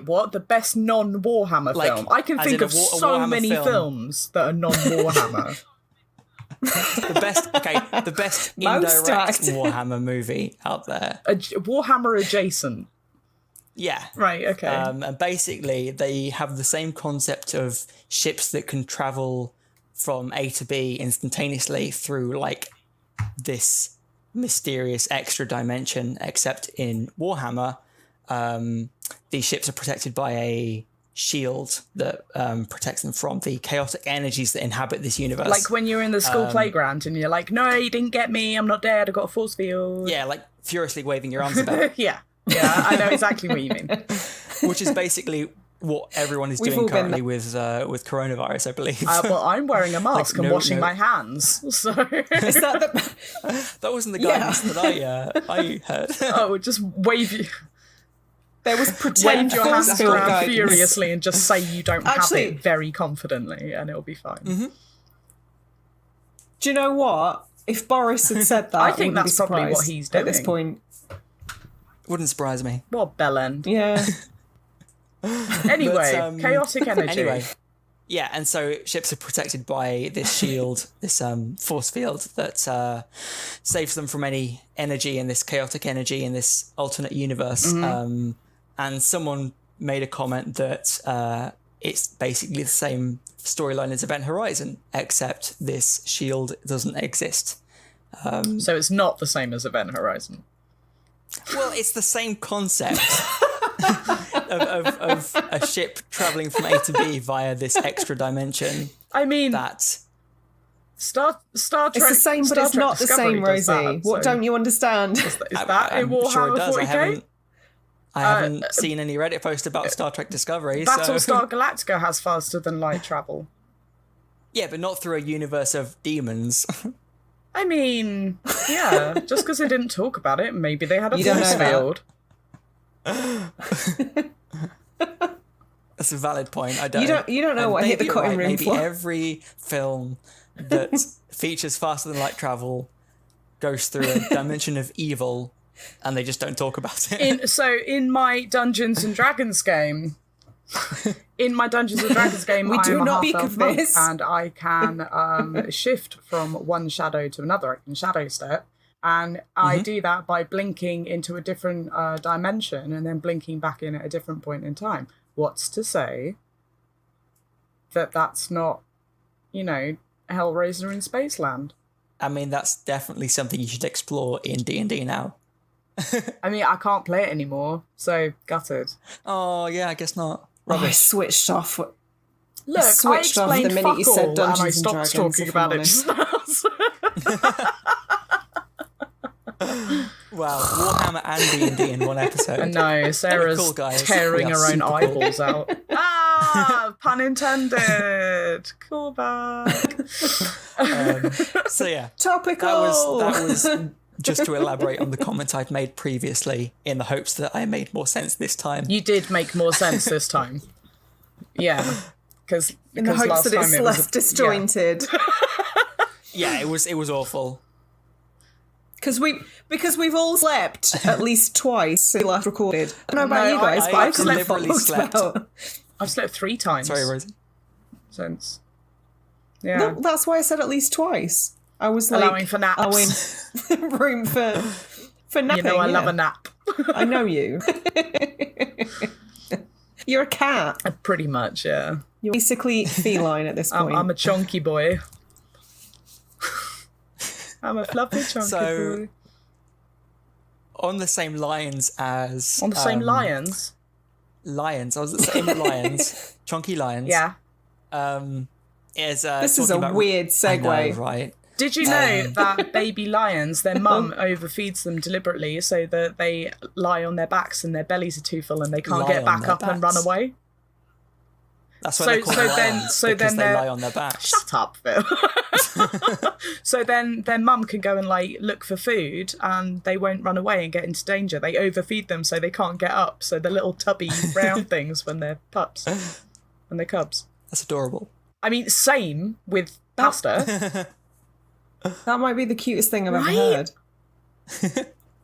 what? The best non-Warhammer Like, film? I can as think in a of a so Warhammer many film. films that are non-Warhammer. The best Most indirect act. Warhammer movie out there. Warhammer adjacent. Yeah. Right, okay. And basically, they have the same concept of ships that can travel from A to B instantaneously through like this mysterious extra dimension, except in Warhammer, these ships are protected by a shield that protects them from the chaotic energies that inhabit this universe. Like when you're in the school playground and you're like, no, you didn't get me, I'm not dead, I've got a force field. Yeah, like furiously waving your arms about. Yeah, I know exactly what you mean. Which is basically what everyone is doing currently with coronavirus, I believe. Well, I'm wearing a mask and washing my hands, so... Is that the... That wasn't the guidance that I heard. Oh, just wave you... There was Wave your hands force field around guidance. furiously and just say you don't Actually- have it very confidently and it'll be fine. Mm-hmm. Do you know what? If Boris had said that, I think wouldn't that's be probably what surprised he's at this doing. point. Wouldn't surprise me. What bellend. Yeah. Anyway, But, chaotic energy. Anyway, yeah, and so ships are protected by this shield, this force field that saves them from any energy and this chaotic energy in this alternate universe. And someone made a comment that it's basically the same storyline as Event Horizon, except this shield doesn't exist. So it's not the same as Event Horizon. Well, it's the same concept of a ship traveling from A to B via this extra dimension. I mean, That Star Trek. It's the same, but Star it's Trek not the Discovery same, does Rosie. that, What so- don't you understand? Is that in I'm Warhammer sure it does. 40k? I haven't seen any Reddit post about Star Trek Discovery. So. Battlestar Galactica has faster than light travel. Yeah, but not through a universe of demons. I mean, yeah, just because they didn't talk about it, maybe they had a You don't force know that. field. That's a valid point. I don't. You don't know And what hit the maybe you're cutting right. room Maybe for. every film that features faster than light travel goes through a dimension of evil, and they just don't talk about it. In my Dungeons and Dragons game, We do I'm not a speak half-elf of monk, this. and I can shift from one shadow to another. I can shadow step, and I do that by blinking into a different dimension and then blinking back in at a different point in time. What's to say that that's not, Hellraiser in Spaceland? I mean, that's definitely something you should explore in D&D now. I mean, I can't play it anymore, so gutted. Oh, yeah, I guess not. Oh, I Rubbish. switched off. Look, switched I off the explained minute you fuck said all, Dungeons and I and stopped Dragons, talking if I'm about it honest. just now. Wow, Warhammer and D&D in one episode. No, Sarah's cool, guys. tearing We are her own super cool. eyeballs out. Pun intended. Call back. So yeah, Topical. that was just to elaborate on the comment I'd made previously, in the hopes that I made more sense this time. You did make more sense this time. Yeah, because in the hopes last that time it's it was less disjointed. Yeah, it was awful. Because we've all slept at least twice since we last recorded. I don't know about No, you guys, I- but I've I've deliberately slept. slept. I've slept 3 times. Sorry, Rosie. Since. Yeah. No, that's why I said at least twice. I was like, Allowing for naps. allowing room for napping. I love yeah. a nap. I know you. You're a cat. Pretty much, yeah. You're basically feline at this point. I'm a chonky boy. I'm a fluffy chonky So- boy. On the same lines as... On the same lions? Lions. I was saying lions. Chunky lions. Yeah. This is talking a about- weird I know, segue. right? Did you know that baby lions, their mum overfeeds them deliberately so that they lie on their backs and their bellies are too full and they can't Lie get on back their up and run backs? away? That's why So- they're called so then- lions, so because then they they're- lie on their backs. Shut up, Phil. So then their mum can go and look for food and they won't run away and get into danger. They overfeed them so they can't get up. So the little tubby brown things when they're pups, when they're cubs. That's adorable. I mean, same with pasta. That might be the cutest thing I've ever Right? heard.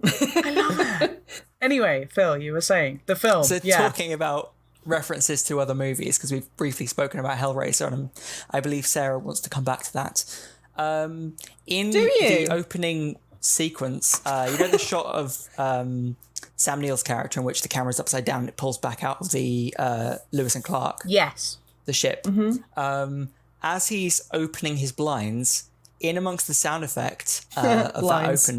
I love it. Anyway, Phil, you were saying the film. So yeah. talking about references to other movies, because we've briefly spoken about Hellraiser, and I believe Sarah wants to come back to that. In Do you? the opening sequence, you know the shot of Sam Neill's character in which the camera's upside down and it pulls back out of the Lewis and Clark, Yes. the ship. As he's opening his blinds, in amongst the sound effect of that Blinds.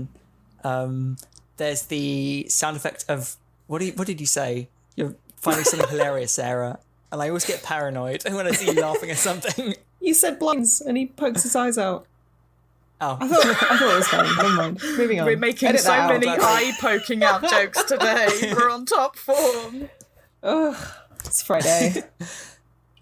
open, there's the sound effect of what did you say? You're finding something hilarious, Sarah. and I always get paranoid when I see you laughing at something. You said blinds, and he pokes his eyes out. Oh. I thought it was fine. Never mind. Moving on. We're making Edit so that out. many eye-poking out jokes today. We're on top form. Ugh, it's Friday.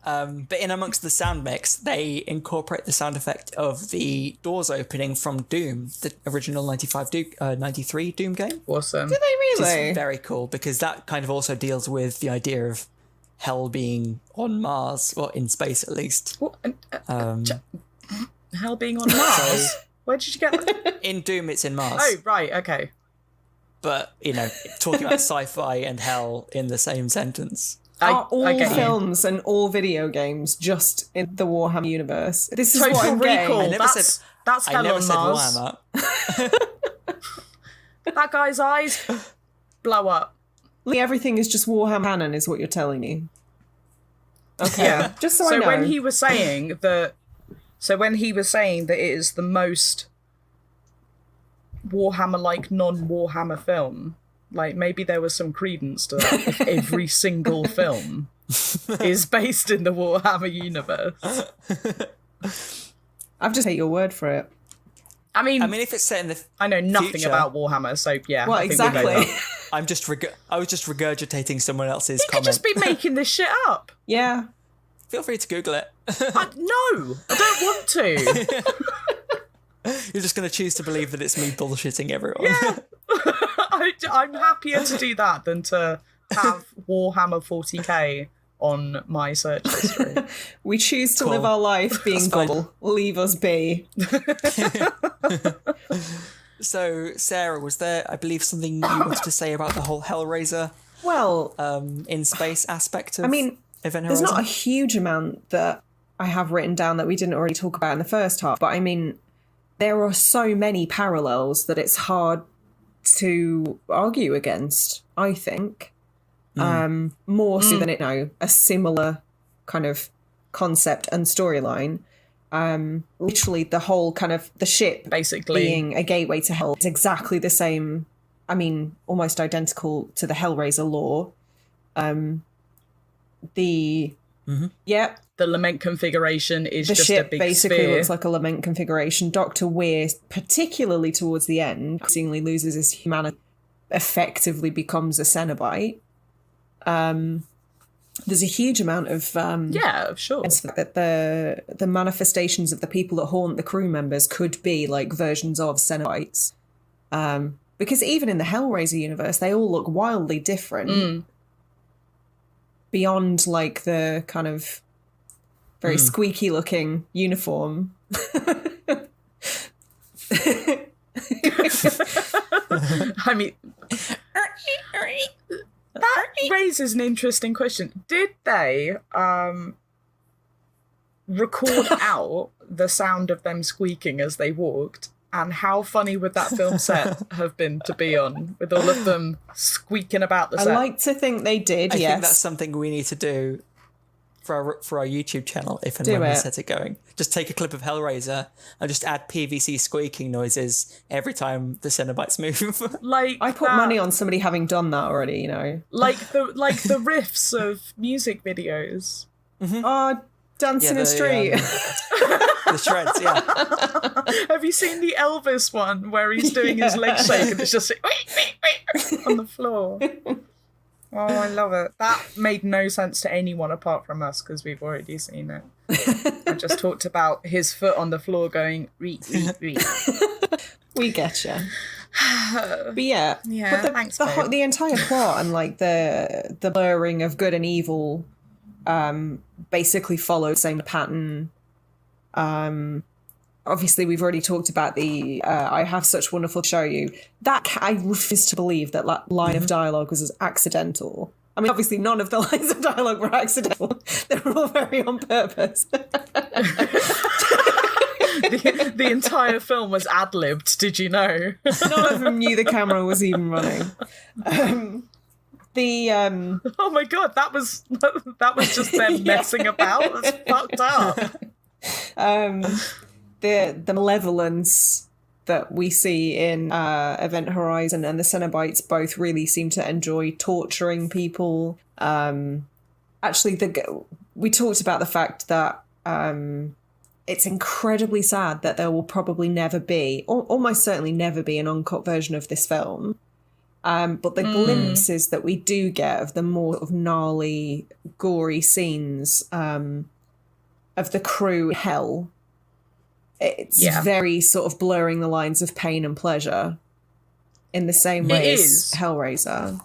But in amongst the sound mix, they incorporate the sound effect of the doors opening from Doom, the original 93 Doom game. Awesome. Did they Which really? is very cool, because that kind of also deals with the idea of hell being on Mars, or in space at least. What? Hell being on Mars? Where did you get that? In Doom, it's in Mars. Oh, right, okay. But, talking about sci-fi and hell in the same sentence. Are all I get you. films and all video games just in the Warhammer universe? This is Total what I'm getting. Recall. I never That's I hell never on said Mars. Warhammer. That guy's eyes blow up. Everything is just Warhammer canon, is what you're telling me. Okay, Yeah. just so I know. when he was saying that it is the most Warhammer-like non-Warhammer film, like maybe there was some credence to that. If every single film is based in the Warhammer universe. I've just take your word for it. I mean, if it's set in the I know nothing future, about Warhammer, so yeah. Well, I think we know exactly. that. I was just regurgitating someone else's You could comment. just be making this shit up. Yeah. Feel free to Google it. No, I don't want to. You're just going to choose to believe that it's me bullshitting everyone. I'm happier to do that than to have Warhammer 40k on my search history. We choose to Cool. live our life being fine. global. Leave us be. So, Sarah, was there, I believe, something you wanted to say about the whole Hellraiser Well, in space aspect of Event Horizon? there's not a huge amount that I have written down that we didn't already talk about in the first half, but there are so many parallels that it's hard to argue against, I think. More so than a similar kind of concept and storyline. Literally the whole kind of the ship Basically. being a gateway to hell. It's exactly the same, almost identical to the Hellraiser lore. The lament configuration is The just a ship big basically sphere. looks like a lament configuration. Dr. Weir, particularly towards the end, seemingly loses his humanity, effectively becomes a Cenobite. There's a huge amount of yeah, sure. that the manifestations of the people that haunt the crew members could be like versions of Cenobites. Because even in the Hellraiser universe, they all look wildly different. Beyond like the kind of very squeaky looking uniform. I mean, that raises an interesting question. Did they record out the sound of them squeaking as they walked? And how funny would that film set have been to be on, with all of them squeaking about the I set? like to think they did, I yes. think that's something we need to do for our YouTube channel, if and Do when we it. set it going. Just take a clip of Hellraiser and just add PVC squeaking noises every time the Cenobites move. Like I put that- money on somebody having done that already, like the riffs of music videos. Oh, Dancing in the Street. The shreds, yeah. Have you seen the Elvis one where he's doing his leg shake and it's just like, on the floor? Oh, I love it. That made no sense to anyone apart from us because we've already seen it. I just talked about his foot on the floor going, reet, reet, reet. We get you. But yeah, Yeah, but thanks, babe. the entire plot and like the blurring of good and evil basically follow the same pattern. Obviously, we've already talked about the I have such wonderful to show you. I refuse to believe that line of dialogue was accidental. I mean, obviously, none of the lines of dialogue were accidental. They were all very on purpose. The entire film was ad-libbed, did you know? None of them knew the camera was even running. Oh my god, that was just them messing about. That's fucked up. The malevolence that we see in Event Horizon and the Cenobites both really seem to enjoy torturing people. actually, we talked about the fact that it's incredibly sad that there will probably never be, or almost certainly never be, an uncut version of this film. But the glimpses that we do get of the more of gnarly, gory scenes of the crew in hell, it's very sort of blurring the lines of pain and pleasure in the same way as Hellraiser.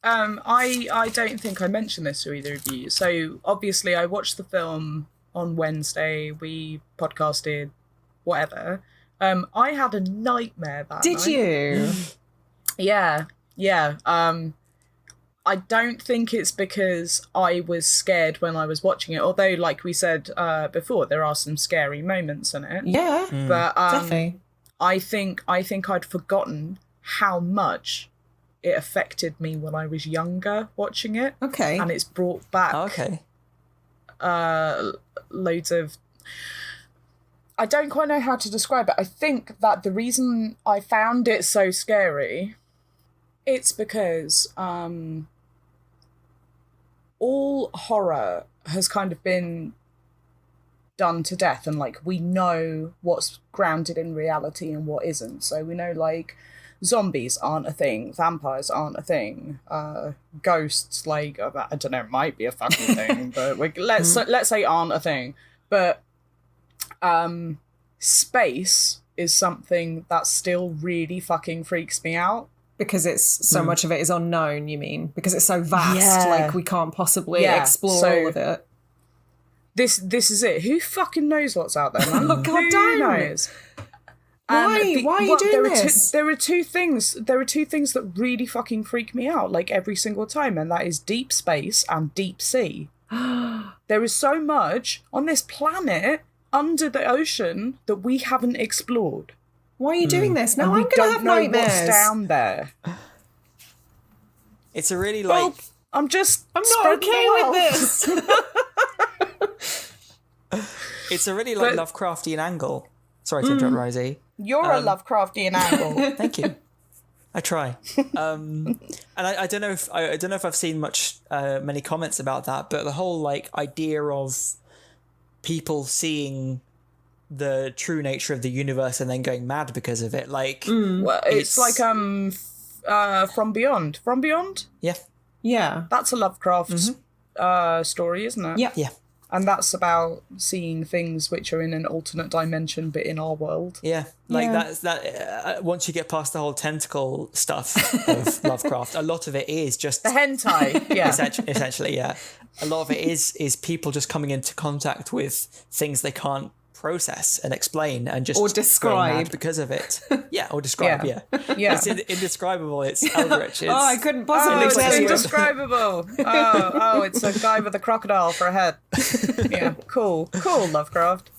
I don't think I mentioned this to either of you. So obviously I watched the film on Wednesday. We podcasted, whatever. I had a nightmare that night. Did you? Yeah. I don't think it's because I was scared when I was watching it, although, like we said before, there are some scary moments in it. Yeah, but definitely. I think I'd forgotten how much it affected me when I was younger watching it. Okay. And it's brought back loads of... I don't quite know how to describe it. I think that the reason I found it so scary, it's because all horror has kind of been done to death, and like we know what's grounded in reality and what isn't. So we know like zombies aren't a thing, vampires aren't a thing, ghosts, like I don't know, might be a fucking thing, but let's say aren't a thing. But space is something that still really fucking freaks me out. Because it's so much of it is unknown, you mean? Because it's so vast, like we can't possibly explore all of it. This is it. Who fucking knows what's out there, man? Oh, God damn. Who knows? Why are you doing this? There are two things that really fucking freak me out, like every single time, and that is deep space and deep sea. There is so much on this planet under the ocean that we haven't explored. Why are you doing this? Now and I'm going to have nightmares. What's down there. It's a really like... I'm not okay with this. It's a really like Lovecraftian angle. Sorry to interrupt, Rosie. You're a Lovecraftian angle. Thank you. I try. And I don't know if I've seen many comments about that, but the whole like idea of people seeing the true nature of the universe and then going mad because of it, like well, it's like From Beyond. From Beyond? Yeah. That's a Lovecraft story, isn't it? Yeah. And that's about seeing things which are in an alternate dimension but in our world. Yeah, like that. Once you get past the whole tentacle stuff of Lovecraft, a lot of it is just the hentai. Yeah, essentially, yeah. A lot of it is people just coming into contact with things they can't process and explain and just or describe because of it. Yeah, or describe. Yeah. It's indescribable. It's eldritch. I couldn't possibly it's tell you. Indescribable. It's a guy with a crocodile for a head. Yeah, cool, Lovecraft.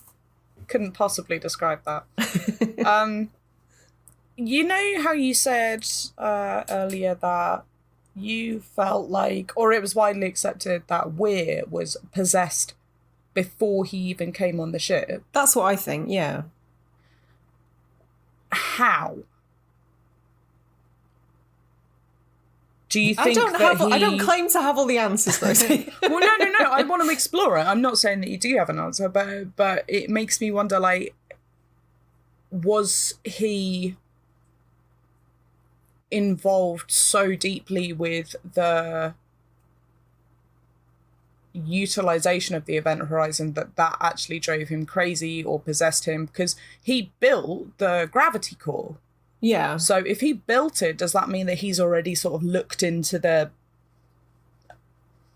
Couldn't possibly describe that. You know how you said earlier that you felt like, or it was widely accepted that Weir was possessed before he even came on the ship. That's what I think, yeah. How? Do you think I don't claim to have all the answers, Rosie. Well, no. I want to explore it. I'm not saying that you do have an answer, but it makes me wonder, like, was he involved so deeply with the utilization of the event horizon that actually drove him crazy or possessed him? Because he built the gravity core. Yeah. So if he built it, does that mean that he's already sort of looked into the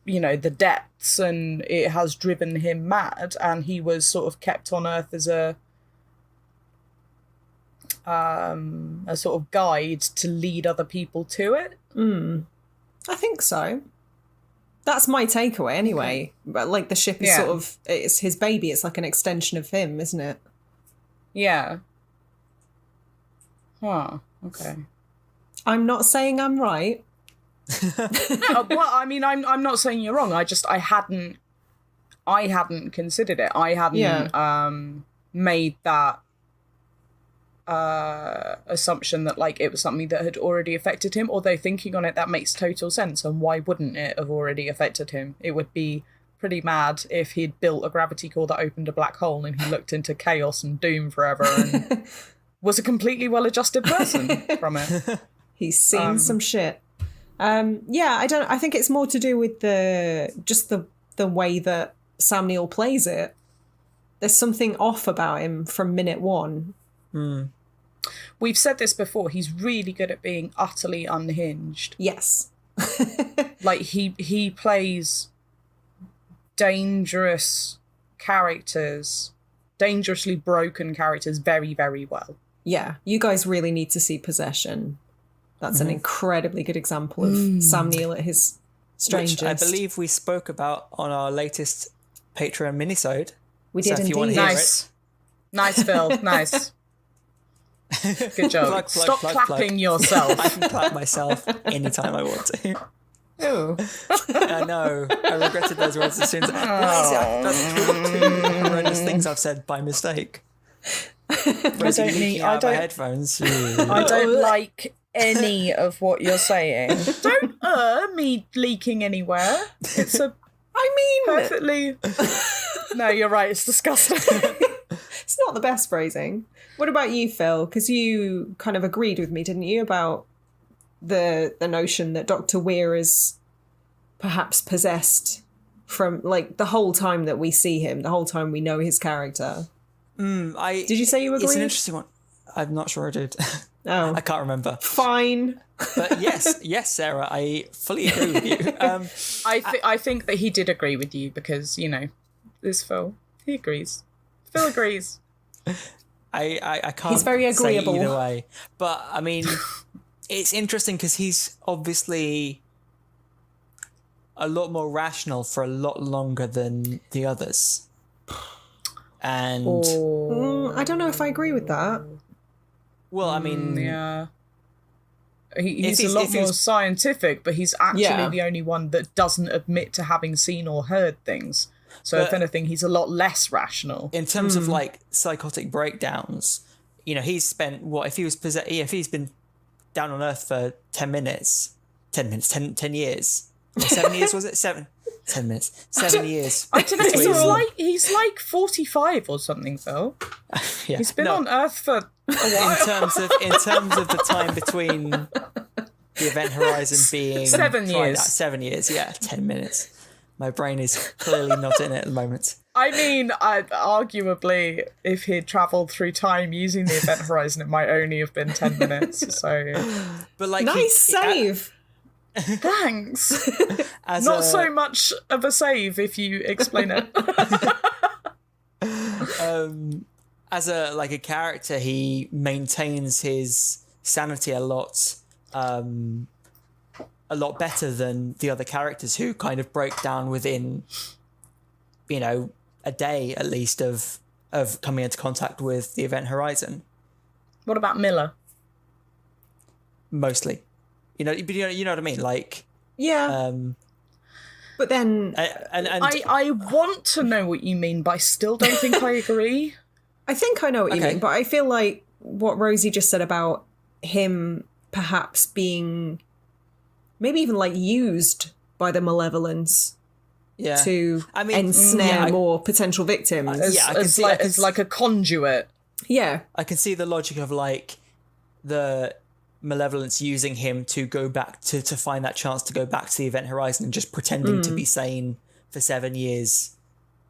depths and it has driven him mad and he was sort of kept on Earth as a sort of guide to lead other people to it? I think so. That's my takeaway anyway. But like the ship is sort of, it's his baby. It's like an extension of him, isn't it? Yeah. Huh. Okay. I'm not saying I'm right. Well, I mean, I'm not saying you're wrong. I hadn't considered it. I hadn't made that assumption that like it was something that had already affected him, although thinking on it, that makes total sense. And why wouldn't it have already affected him? It would be pretty mad if he'd built a gravity core that opened a black hole and he looked into chaos and doom forever and was a completely well-adjusted person from it. He's seen some shit. I think it's more to do with the way that Sam Neill plays it. There's something off about him from minute one. We've said this before, he's really good at being utterly unhinged. Yes. Like he plays dangerous characters, dangerously broken characters very, very well. Yeah, you guys really need to see Possession. That's an incredibly good example of Sam Neill at his strangest. Which I believe we spoke about on our latest Patreon minisode. We did, if you indeed. want to hear Nice. Nice, Phil. Nice. Good job. Stop clapping yourself. I can clap myself anytime I want to. Oh. I know. I regretted those words as soon as that's two horrendous things I've said by mistake. Rosie leaking out my headphones. I don't like any of what you're saying. Don't me leaking anywhere. It's a perfectly... No, you're right. It's disgusting. It's not the best phrasing. What about you, Phil? Because you kind of agreed with me, didn't you, about the notion that Dr. Weir is perhaps possessed from like the whole time that we see him, the whole time we know his character. Did you say you agreed? It's an interesting one. I'm not sure I did. Oh, I can't remember. Fine. But yes, Sarah, I fully agree with you. I think that he did agree with you because, you know, this Phil, he agrees. Phil agrees. I can't He's very agreeable. say either way. But, I mean, it's interesting because he's obviously a lot more rational for a lot longer than the others. And... I don't know if I agree with that. Well, I mean... Yeah. He's a lot more scientific, but he's actually the only one that doesn't admit to having seen or heard things. So if anything, he's a lot less rational. In terms of like psychotic breakdowns, you know, he's spent if he's been down on Earth for 10 years. Or 7 years, was it? 10 minutes. 7 years. I don't know. He's like 45 or something, Phil. Yeah. He's been on Earth for a while. In terms of the time between the event horizon being 7 years. 7 years, yeah, 10 minutes. My brain is clearly not in it at the moment. I mean, arguably, if he'd travelled through time using the event horizon, it might only have been 10 minutes. So, but like, nice save. Thanks. Not so much of a save if you explain it. As a character, he maintains his sanity a lot better than the other characters who kind of break down within, you know, a day at least of coming into contact with the event horizon. What about Miller? Mostly. You know what I mean? Like, yeah. But then, I want to know what you mean, but I still don't think I agree. I think I know what you mean, but I feel like what Rosie just said about him perhaps being maybe even like used by the malevolence to ensnare more potential victims. As like a conduit. Yeah. I can see the logic of like the malevolence using him to go back to find that chance to go back to the event horizon and just pretending to be sane for 7 years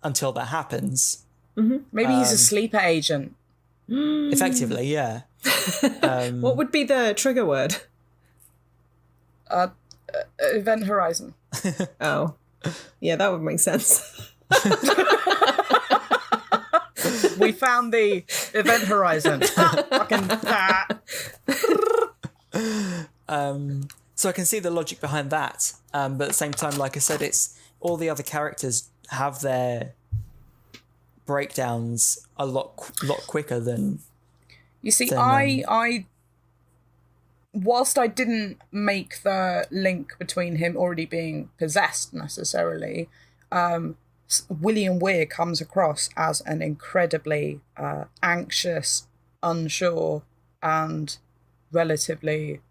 until that happens. Mm-hmm. Maybe he's a sleeper agent. Effectively, yeah. What would be the trigger word? Event horizon. Oh. Yeah, that would make sense. We found the event horizon. Fucking so I can see the logic behind that, but at the same time, like I said, it's all the other characters have their breakdowns a lot quicker than. You see, I whilst I didn't make the link between him already being possessed necessarily, William Weir comes across as an incredibly anxious, unsure and relatively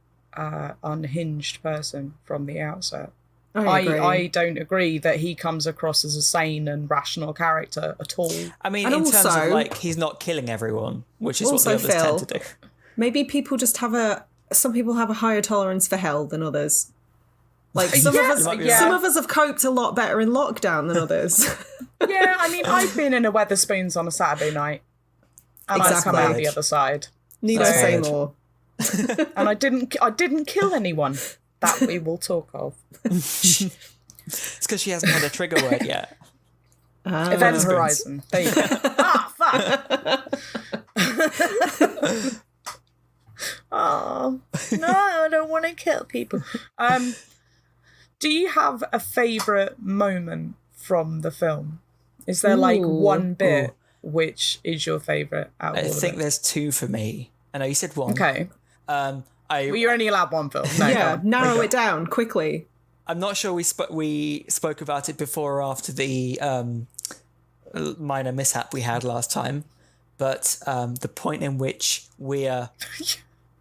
unhinged person from the outset. I agree. I don't agree that he comes across as a sane and rational character at all. I mean, And in terms also- of, like, he's not killing everyone, which is what the Also, others Phil, tend to do. Maybe people just some people have a higher tolerance for hell than others. Like some Yeah, of us, yeah. some of us have coped a lot better in lockdown than others. Yeah, I mean, I've been in a Weatherspoons on a Saturday night, and I've come out the other side. Need I say Valid. more? And I didn't kill anyone that we will talk of. It's because she hasn't had a trigger word yet. Event Weatherspoons. Horizon. There you go. Fuck. Oh no, I don't want to kill people. Do you have a favourite moment from the film? Is there like one bit which is your favourite out of I all of think it? there's two for me. I know you said one. Okay. Well, You're only allowed one film. No, Yeah, go on. narrow it down quickly. I'm not sure we spoke about it before or after the minor mishap we had last time, but the point in which Weir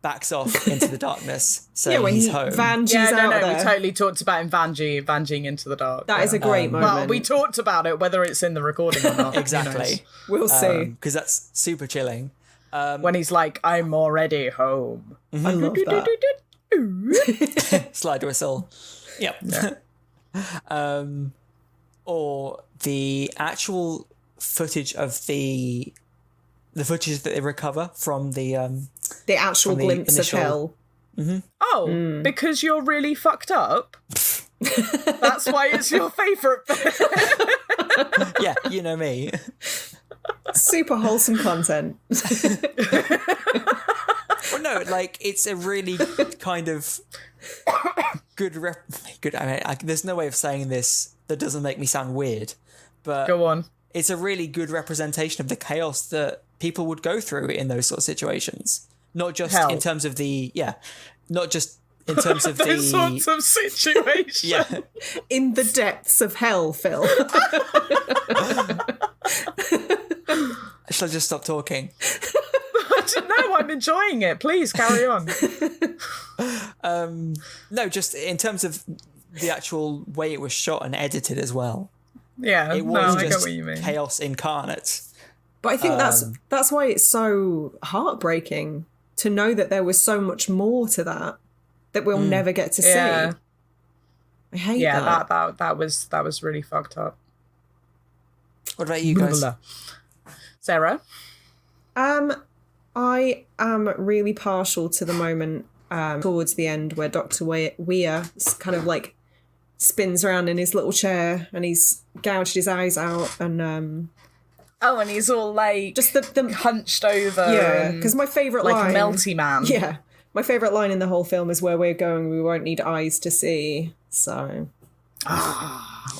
backs off into the darkness, saying when he's he home. Vanjie's Yeah, out no, there. we totally talked about him vanjing into the dark. That is a great moment. Well, we talked about it, whether it's in the recording or not. who Exactly. We'll see. Because that's super chilling. knows. When he's like, I'm already home. I love that. Slide whistle. Yep. Or the actual footage of the footage that they recover from the The actual From the glimpse initial- of hell. Oh, because you're really fucked up? That's why it's your favourite bit. yeah, you know me. Super wholesome content. Well, no, like it's a really kind of good. I mean, there's no way of saying this that doesn't make me sound weird, but Go on. it's a really good representation of the chaos that people would go through in those sort of situations. Not just Hell. in terms of not just in terms of Those sorts the of situations. yeah. In the depths of hell, Phil. Shall I just stop talking? No, I'm enjoying it. Please carry on. No, just in terms of the actual way it was shot and edited as well. Yeah, It no, was I get just what you mean. chaos incarnate. But I think that's why it's so heartbreaking to know that there was so much more to that we'll never get to Yeah. see. I hate Yeah, that. that was really fucked up. What about you guys? Sarah? I am really partial to the moment towards the end where Dr. Weir kind of like spins around in his little chair and he's gouged his eyes out and Oh, and he's all like just the hunched over. yeah, because my favourite like line, a melty man. yeah, my favourite line in the whole film is where we're going, we won't need eyes to see. So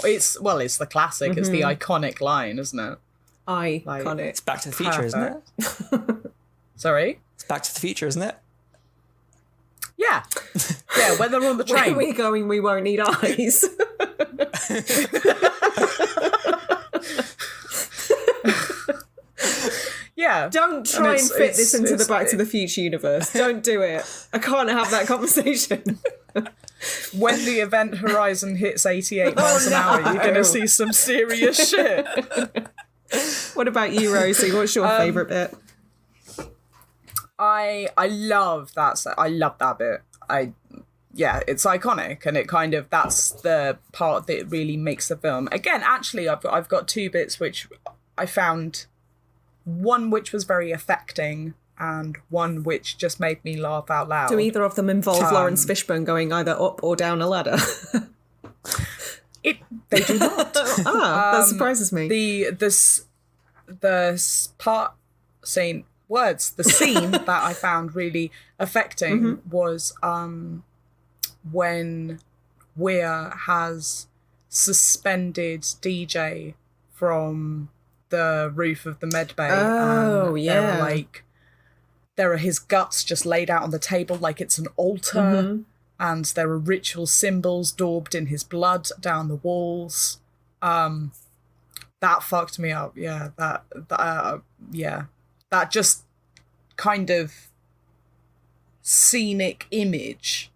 It's the classic. It's the iconic line, isn't it? iconic. It's Back to the Future, isn't it? Sorry? It's Back to the Future, isn't it? Yeah. Yeah, when they're on the Where train. we're going, we won't need eyes. Yeah. Don't try and it's- fit this into the it's- Back to the Future universe. Don't do it. I can't have that conversation. When the event horizon hits 88 miles an hour, you're going to see some serious shit. What about you, Rosie? What's your favourite bit? I love that. I love that bit. Yeah, it's iconic, and it kind of that's the part that really makes the film. Again, actually, I've got two bits which I found, one which was very affecting, and one which just made me laugh out loud. Do either of them involve Laurence Fishburne going either up or down a ladder? They do not. That surprises me. The scene that I found really affecting was when Weir has suspended DJ from the roof of the medbay. Oh, and yeah. There are his guts just laid out on the table like it's an altar, and there are ritual symbols daubed in his blood down the walls. That fucked me up. Yeah, that just kind of scenic image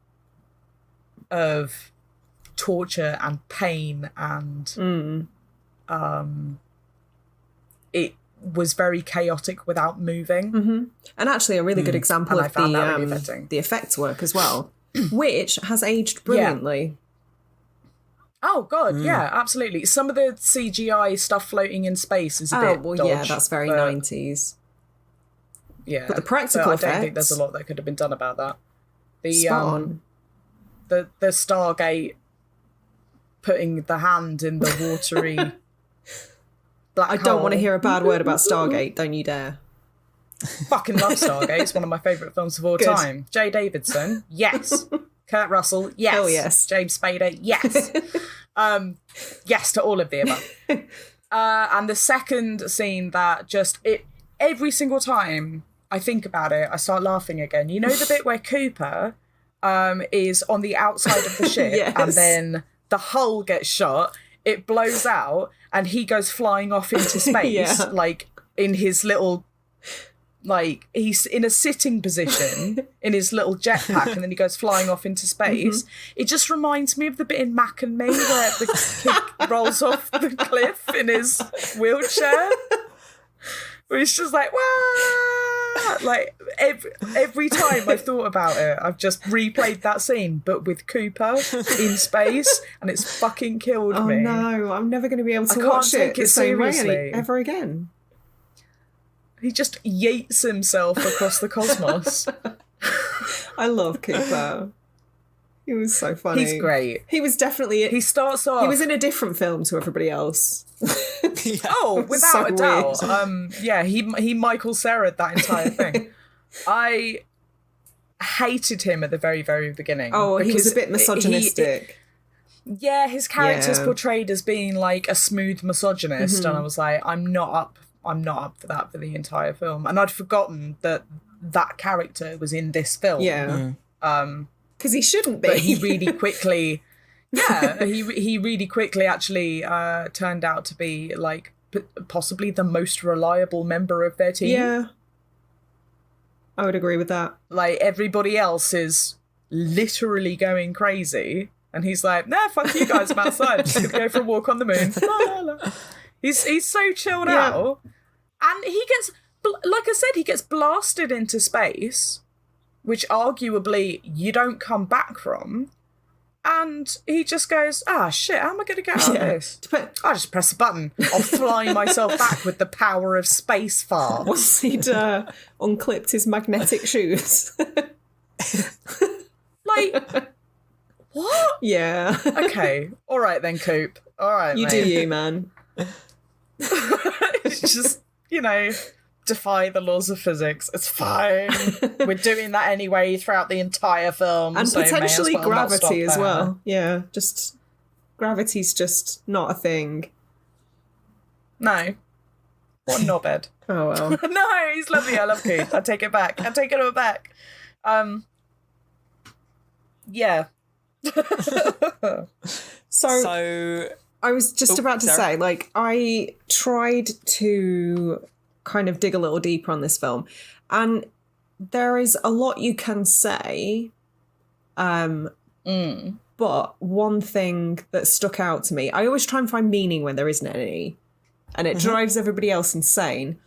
of torture and pain, and it was very chaotic without moving. And actually a really good example And I of found that really affecting. the effects work as well, which has aged brilliantly. Oh god, yeah, absolutely. Some of the CGI stuff floating in space is a bit dodge, yeah, that's very 90s. Yeah, but the practical I effects, don't think there's a lot that could have been done about that. The spot on. the Stargate putting the hand in the watery black I don't hole. want to hear a bad word about Stargate, don't you dare. Fucking love Stargate. It's one of my favourite films of all Good. time. Jay Davidson, yes. Kurt Russell, yes. Hell yes. James Spader, yes. Yes to all of the above. And the second scene that every single time I think about it, I start laughing again. You know the bit where Cooper is on the outside of the ship Yes. and then the hull gets shot, it blows out, and he goes flying off into space, Yeah. like in his little... Like, he's in a sitting position in his little jetpack, and then he goes flying off into space. It just reminds me of the bit in Mac and Me where the kid rolls off the cliff in his wheelchair. Where he's just like, wah! Like, every time I've thought about it, I've just replayed that scene, but with Cooper in space, and it's fucking killed me. Oh no, I'm never going to be able to can't watch take it it the same way seriously. ever again. He just yeets himself across the cosmos. I love Cooper. He was so funny. He's great. He was definitely... He starts off... He was in a different film to everybody else. Oh, without So a doubt. Yeah, he Michael Cera that entire thing. I hated him at the very, very beginning. Oh, he was a bit misogynistic. His character's Yeah. portrayed as being like a smooth misogynist, and I was like, I'm not up for that for the entire film. And I'd forgotten that character was in this film. Yeah. Because he shouldn't be. But he really quickly... Yeah, he really quickly actually turned out to be like possibly the most reliable member of their team. Yeah. I would agree with that. Like, everybody else is literally going crazy, and he's like, nah, fuck you guys, I'm outside. I'm just gonna go for a walk on the moon. La, la, la. He's so chilled out. And he gets, like I said, he gets blasted into space, which arguably you don't come back from. And he just goes, shit, how am I going to get out of this? I just press a button. I'll fly myself back with the power of space fart. Once he'd unclipped his magnetic shoes. Like, what? Yeah. Okay, all right then, Coop. All right, You mate. do you, man. It's just, defy the laws of physics. It's fine. We're doing that anyway throughout the entire film. And so may as potentially well not stop gravity as there. well. Yeah, just... Gravity's just not a thing. No. What a knobhead. Oh, well. No, he's lovely. I love Coop. I take it back. I take it all back. Yeah. So I was just about to say, like, I tried to kind of dig a little deeper on this film, and there is a lot you can say. But one thing that stuck out to me, I always try and find meaning when there isn't any, and it drives everybody else insane.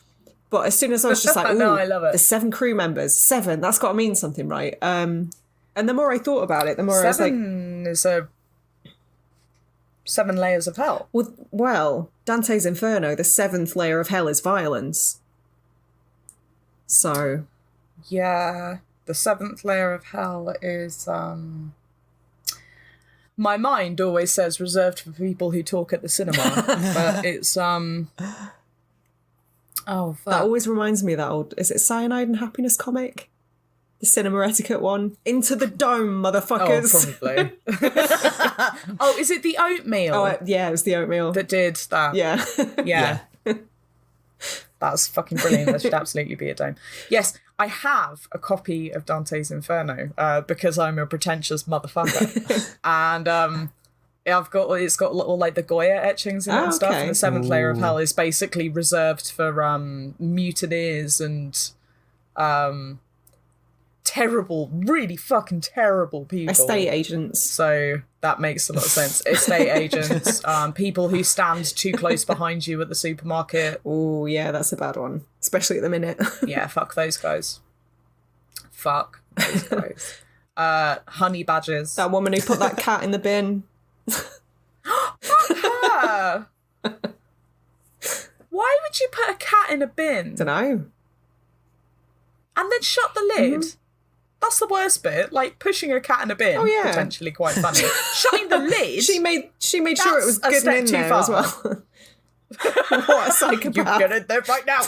But as soon as I was just like, ooh, No, I love it. the 7 crew members, 7, that's got to mean something, right? And the more I thought about it, the more I was like, 7 is a 7 layers of hell. well, Dante's Inferno, the 7th layer of hell is violence. So, Yeah, the 7th layer of hell is my mind always says reserved for people who talk at the cinema, but it's oh fuck. that always reminds me of that old, is it Cyanide and Happiness comic? The cinema etiquette one. Into the dome, motherfuckers. Probably. Oh, is it the oatmeal Yeah, it was the oatmeal. that did that? Yeah. Yeah. That's fucking brilliant. That should absolutely be a dome. Yes, I have a copy of Dante's Inferno because I'm a pretentious motherfucker. And it's got little like the Goya etchings in it and stuff. okay. And the 7th layer of hell is basically reserved for mutineers and terrible, really fucking terrible people. Estate agents. So that makes a lot of sense. Estate agents, people who stand too close behind you at the supermarket. Oh, yeah, that's a bad one. Especially at the minute. Yeah, fuck those guys. Fuck those guys. Honey badgers. That woman who put that cat in the bin. Fuck her! Why would you put a cat in a bin? Dunno. And then shut the lid? That's the worst bit. Like, pushing a cat in a bin, potentially quite funny. Shutting the lid? She made sure it was That's good a in step there too as far. well. What a psychopath. You get in there right now.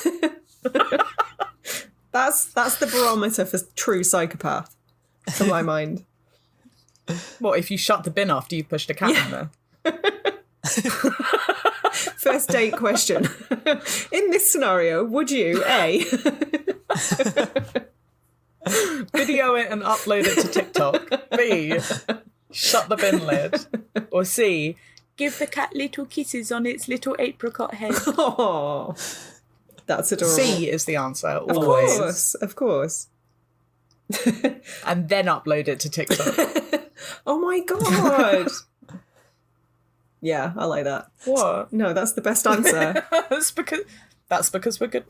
That's the barometer for true psychopath, to my mind. What, if you shut the bin after you pushed a cat in there? First date question. In this scenario, would you, A, video it and upload it to TikTok? B, shut the bin lid? Or C, give the cat little kisses on its little apricot head? oh, that's adorable. C is the answer, always. Of course. And then upload it to TikTok. Oh my god. Yeah, I like that. What? No, that's the best answer. That's because we're good.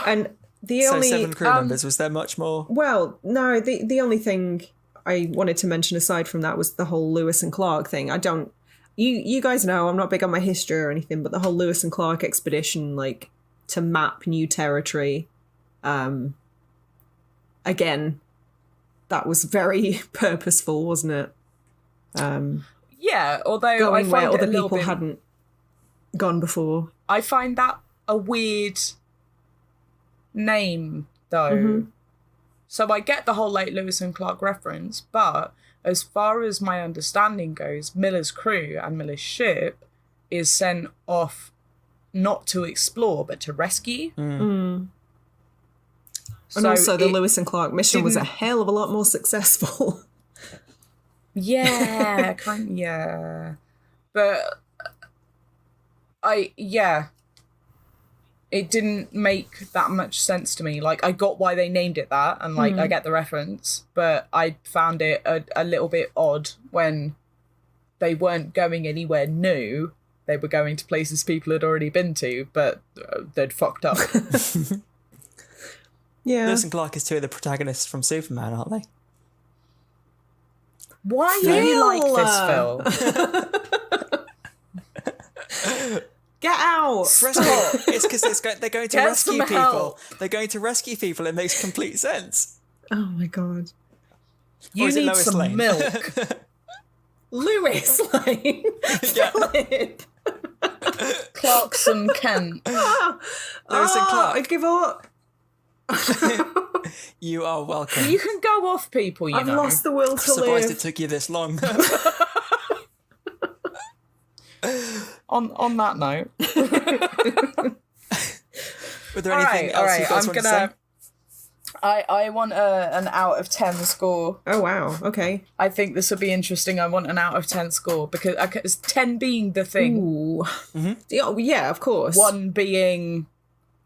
And the So only 7 crew members, was there much more? well, no, the only thing I wanted to mention aside from that was the whole Lewis and Clark thing. I don't you guys know I'm not big on my history or anything, but the whole Lewis and Clark expedition, like, to map new territory, again, that was very purposeful, wasn't it? Yeah, although I Going where find it other a little people bit, hadn't gone before. I find that a weird name, though. So I get the whole, like, Lewis and Clark reference, but as far as my understanding goes, Miller's crew and Miller's ship is sent off not to explore, but to rescue. And So also the it Lewis and Clark mission was a didn't- hell of a lot more successful. Yeah, yeah. But it didn't make that much sense to me. Like, I got why they named it that, and, like, I get the reference, but I found it a little bit odd when they weren't going anywhere new. They were going to places people had already been to, but they'd fucked up. Yeah. Lewis and Clark is two of the protagonists from Superman, aren't they? Why do you like this film? Get out! It's because they're going to Get rescue some people. help. They're going to rescue people. It makes complete sense. Oh my god. You is it need Lois some Lane? milk. Lewis Lane. Philip. Clarkson Kent. Lewis and Clark. I give up. You are welcome. You can go off people, you I've know. lost the will to Surprised live. it took you this long. On that note. Were there anything else you guys want to say? I want an out of 10 score. Oh wow, okay. I think this would be interesting. I want an out of 10 score because 10 being the thing, Ooh. Yeah, of course. 1 being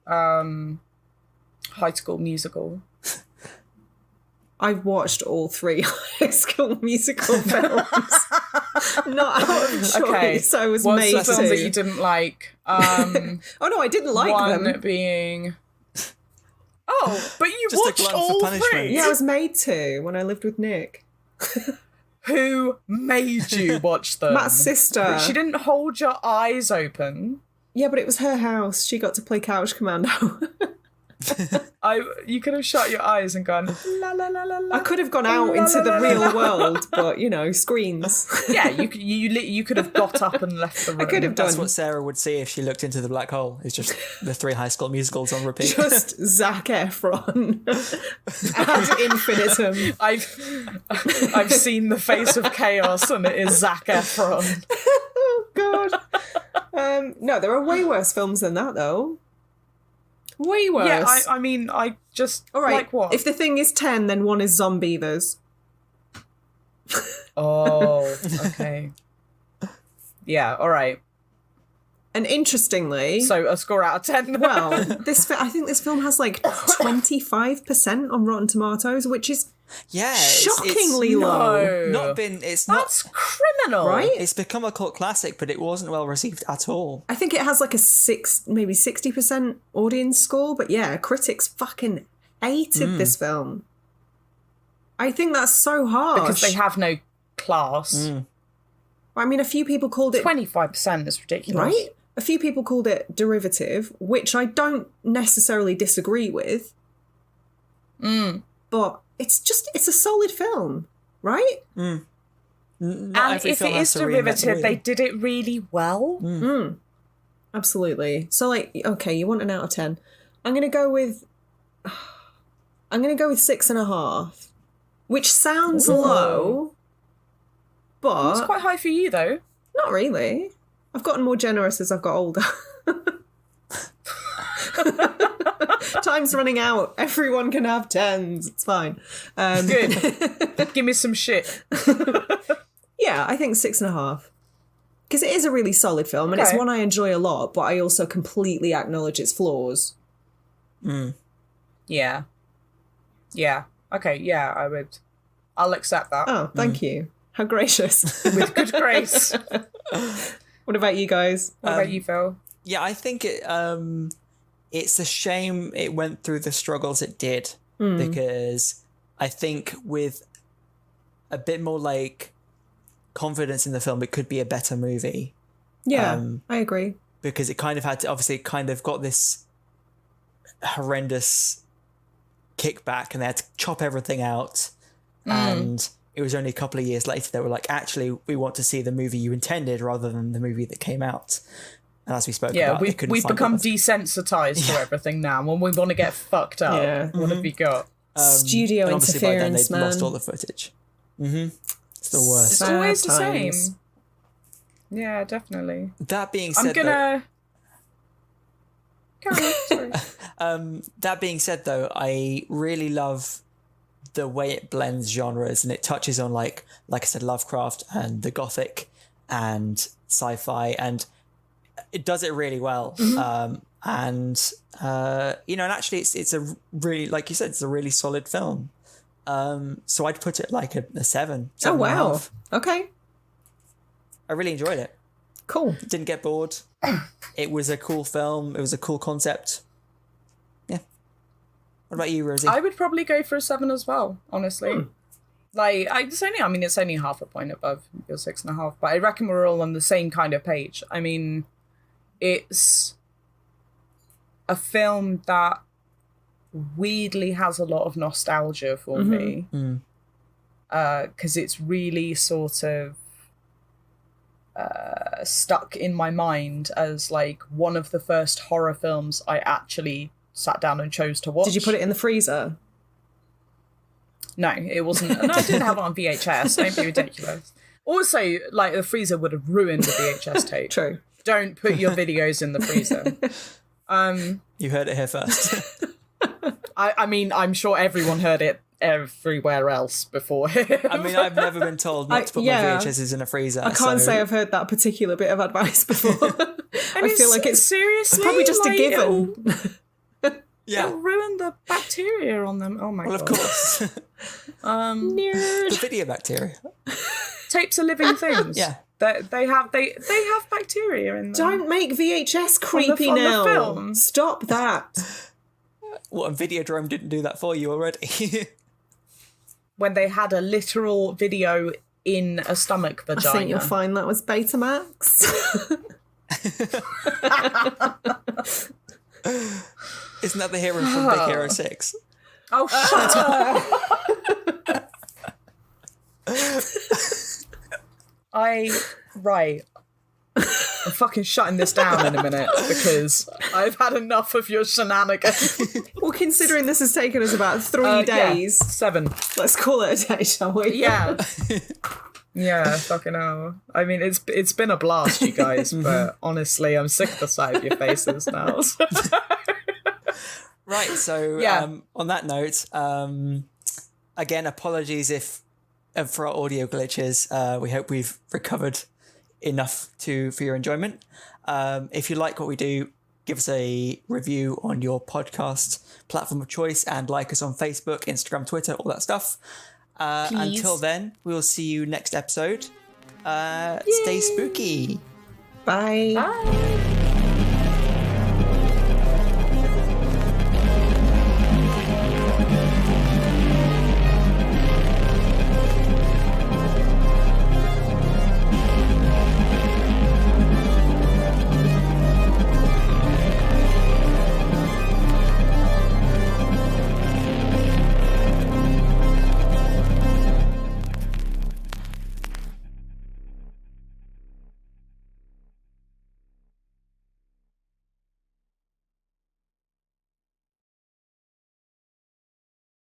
High School Musical. I've watched all 3 High School Musical films. Not out of choice. I was What's made the film to. that you didn't like? Oh no, I didn't like 1 them. being... Oh, but you Just a watched glutton for all punishment. 3. Yeah, I was made to when I lived with Nick. Who made you watch them? Matt's sister. She didn't hold your eyes open. Yeah, but it was her house. She got to play Couch Commando. You could have shut your eyes and gone la la la la la. I could have gone out into the real world, but you know, screens. Yeah, you could have got up and left the room. I could have That's done what Sarah would see if she looked into the black hole. It's just the 3 High School Musicals on repeat. just Zac Efron ad infinitum. I've seen the face of chaos, and it is Zac Efron. Oh god. No, there are way worse films than that though. Way worse. Yeah, I mean, I just All right. like what? If the thing is 10, then 1 is Zombievers. Oh, okay. Yeah, all right. And interestingly, So a score out of 10. well, I think this film has like 25% on Rotten Tomatoes, which is shockingly low. That's criminal. Right? It's become a cult classic, but it wasn't well received at all. I think it has like a maybe 60% audience score, but yeah, critics fucking hated this film. I think that's so harsh. Because they have no class. I mean, a few people called it 25% is ridiculous. right. A few people called it derivative, which I don't necessarily disagree with. But it's a solid film, right? And if it is derivative, they did it really well. Absolutely. So, like, okay, you want an out of 10. I'm gonna go with 6.5, which sounds low, but It's quite high for you, though. not really. I've gotten more generous as I've got older. Time's running out. Everyone can have 10s. It's fine. Good. Give me some shit. Yeah, I think 6.5. Because it is a really solid film, and it's one I enjoy a lot, but I also completely acknowledge its flaws. Yeah. Yeah. Okay, yeah, I'll accept that. Oh, thank you. How gracious. With good grace. What about you guys? What about you, Phil? Yeah, I think it's a shame it went through the struggles it did, because I think with a bit more like confidence in the film, it could be a better movie. Yeah, I agree. Because it kind of had to, obviously it kind of got this horrendous kickback and they had to chop everything out. And it was only a couple of years later they were like, actually, we want to see the movie you intended rather than the movie that came out. And as we spoke about, we've become desensitized to everything now. When we want to get fucked up, what have we got? Studio and obviously by then interference, they'd man. lost all the footage. It's the worst. It's always the Bad same. times. Yeah, definitely. That being said, I'm gonna... Carry on, sorry. that being said, though, I really love the way it blends genres and it touches on like I said, Lovecraft and the Gothic and sci-fi, and it does it really well. And actually it's a really, like you said, it's a really solid film. So I'd put it like a 7. Oh, wow. 7.5. Okay, I really enjoyed it. cool. Didn't get bored. It was a cool film. It was a cool concept. Yeah. What about you, Rosie? I would probably go for a 7 as well, honestly. Like, it's only half a point above your 6.5, but I reckon we're all on the same kind of page. I mean, it's a film that weirdly has a lot of nostalgia for me. Because it's really sort of stuck in my mind as like one of the first horror films I actually sat down and chose to watch. Did you put it in the freezer? No, it wasn't. No, I didn't have it on VHS. Don't be ridiculous. Also, like, the freezer would have ruined the VHS tape. True. Don't put your videos in the freezer. You heard it here first. I mean, I'm sure everyone heard it everywhere else before. I mean, I've never been told not to put my VHSs in a freezer. I can't say I've heard that particular bit of advice before. I feel like it's seriously probably just a given. It'll ruin the bacteria on them. Oh my god. Well, of course. Nerd. The video bacteria. Tapes are living things. Yeah. They have bacteria in them. Don't make VHS creepy on the now. film. Stop that. What, and Videodrome didn't do that for you already? When they had a literal video in a stomach vagina. I think you'll find that was Betamax. Isn't that the hero from Big Hero 6? Oh, shut up. I'm fucking shutting this down in a minute because I've had enough of your shenanigans. Well, considering this has taken us about 3 days. Yeah, 7. Let's call it a day, shall we? Yeah. Yeah, fucking hell. I mean, it's been a blast, you guys, but honestly, I'm sick of the sight of your faces now. So. Right, so on that note, again, apologies if for our audio glitches. We hope we've recovered enough for your enjoyment. If you like what we do, give us a review on your podcast platform of choice and like us on Facebook, Instagram, Twitter, all that stuff. Until then, we will see you next episode. Stay spooky. Bye. Bye.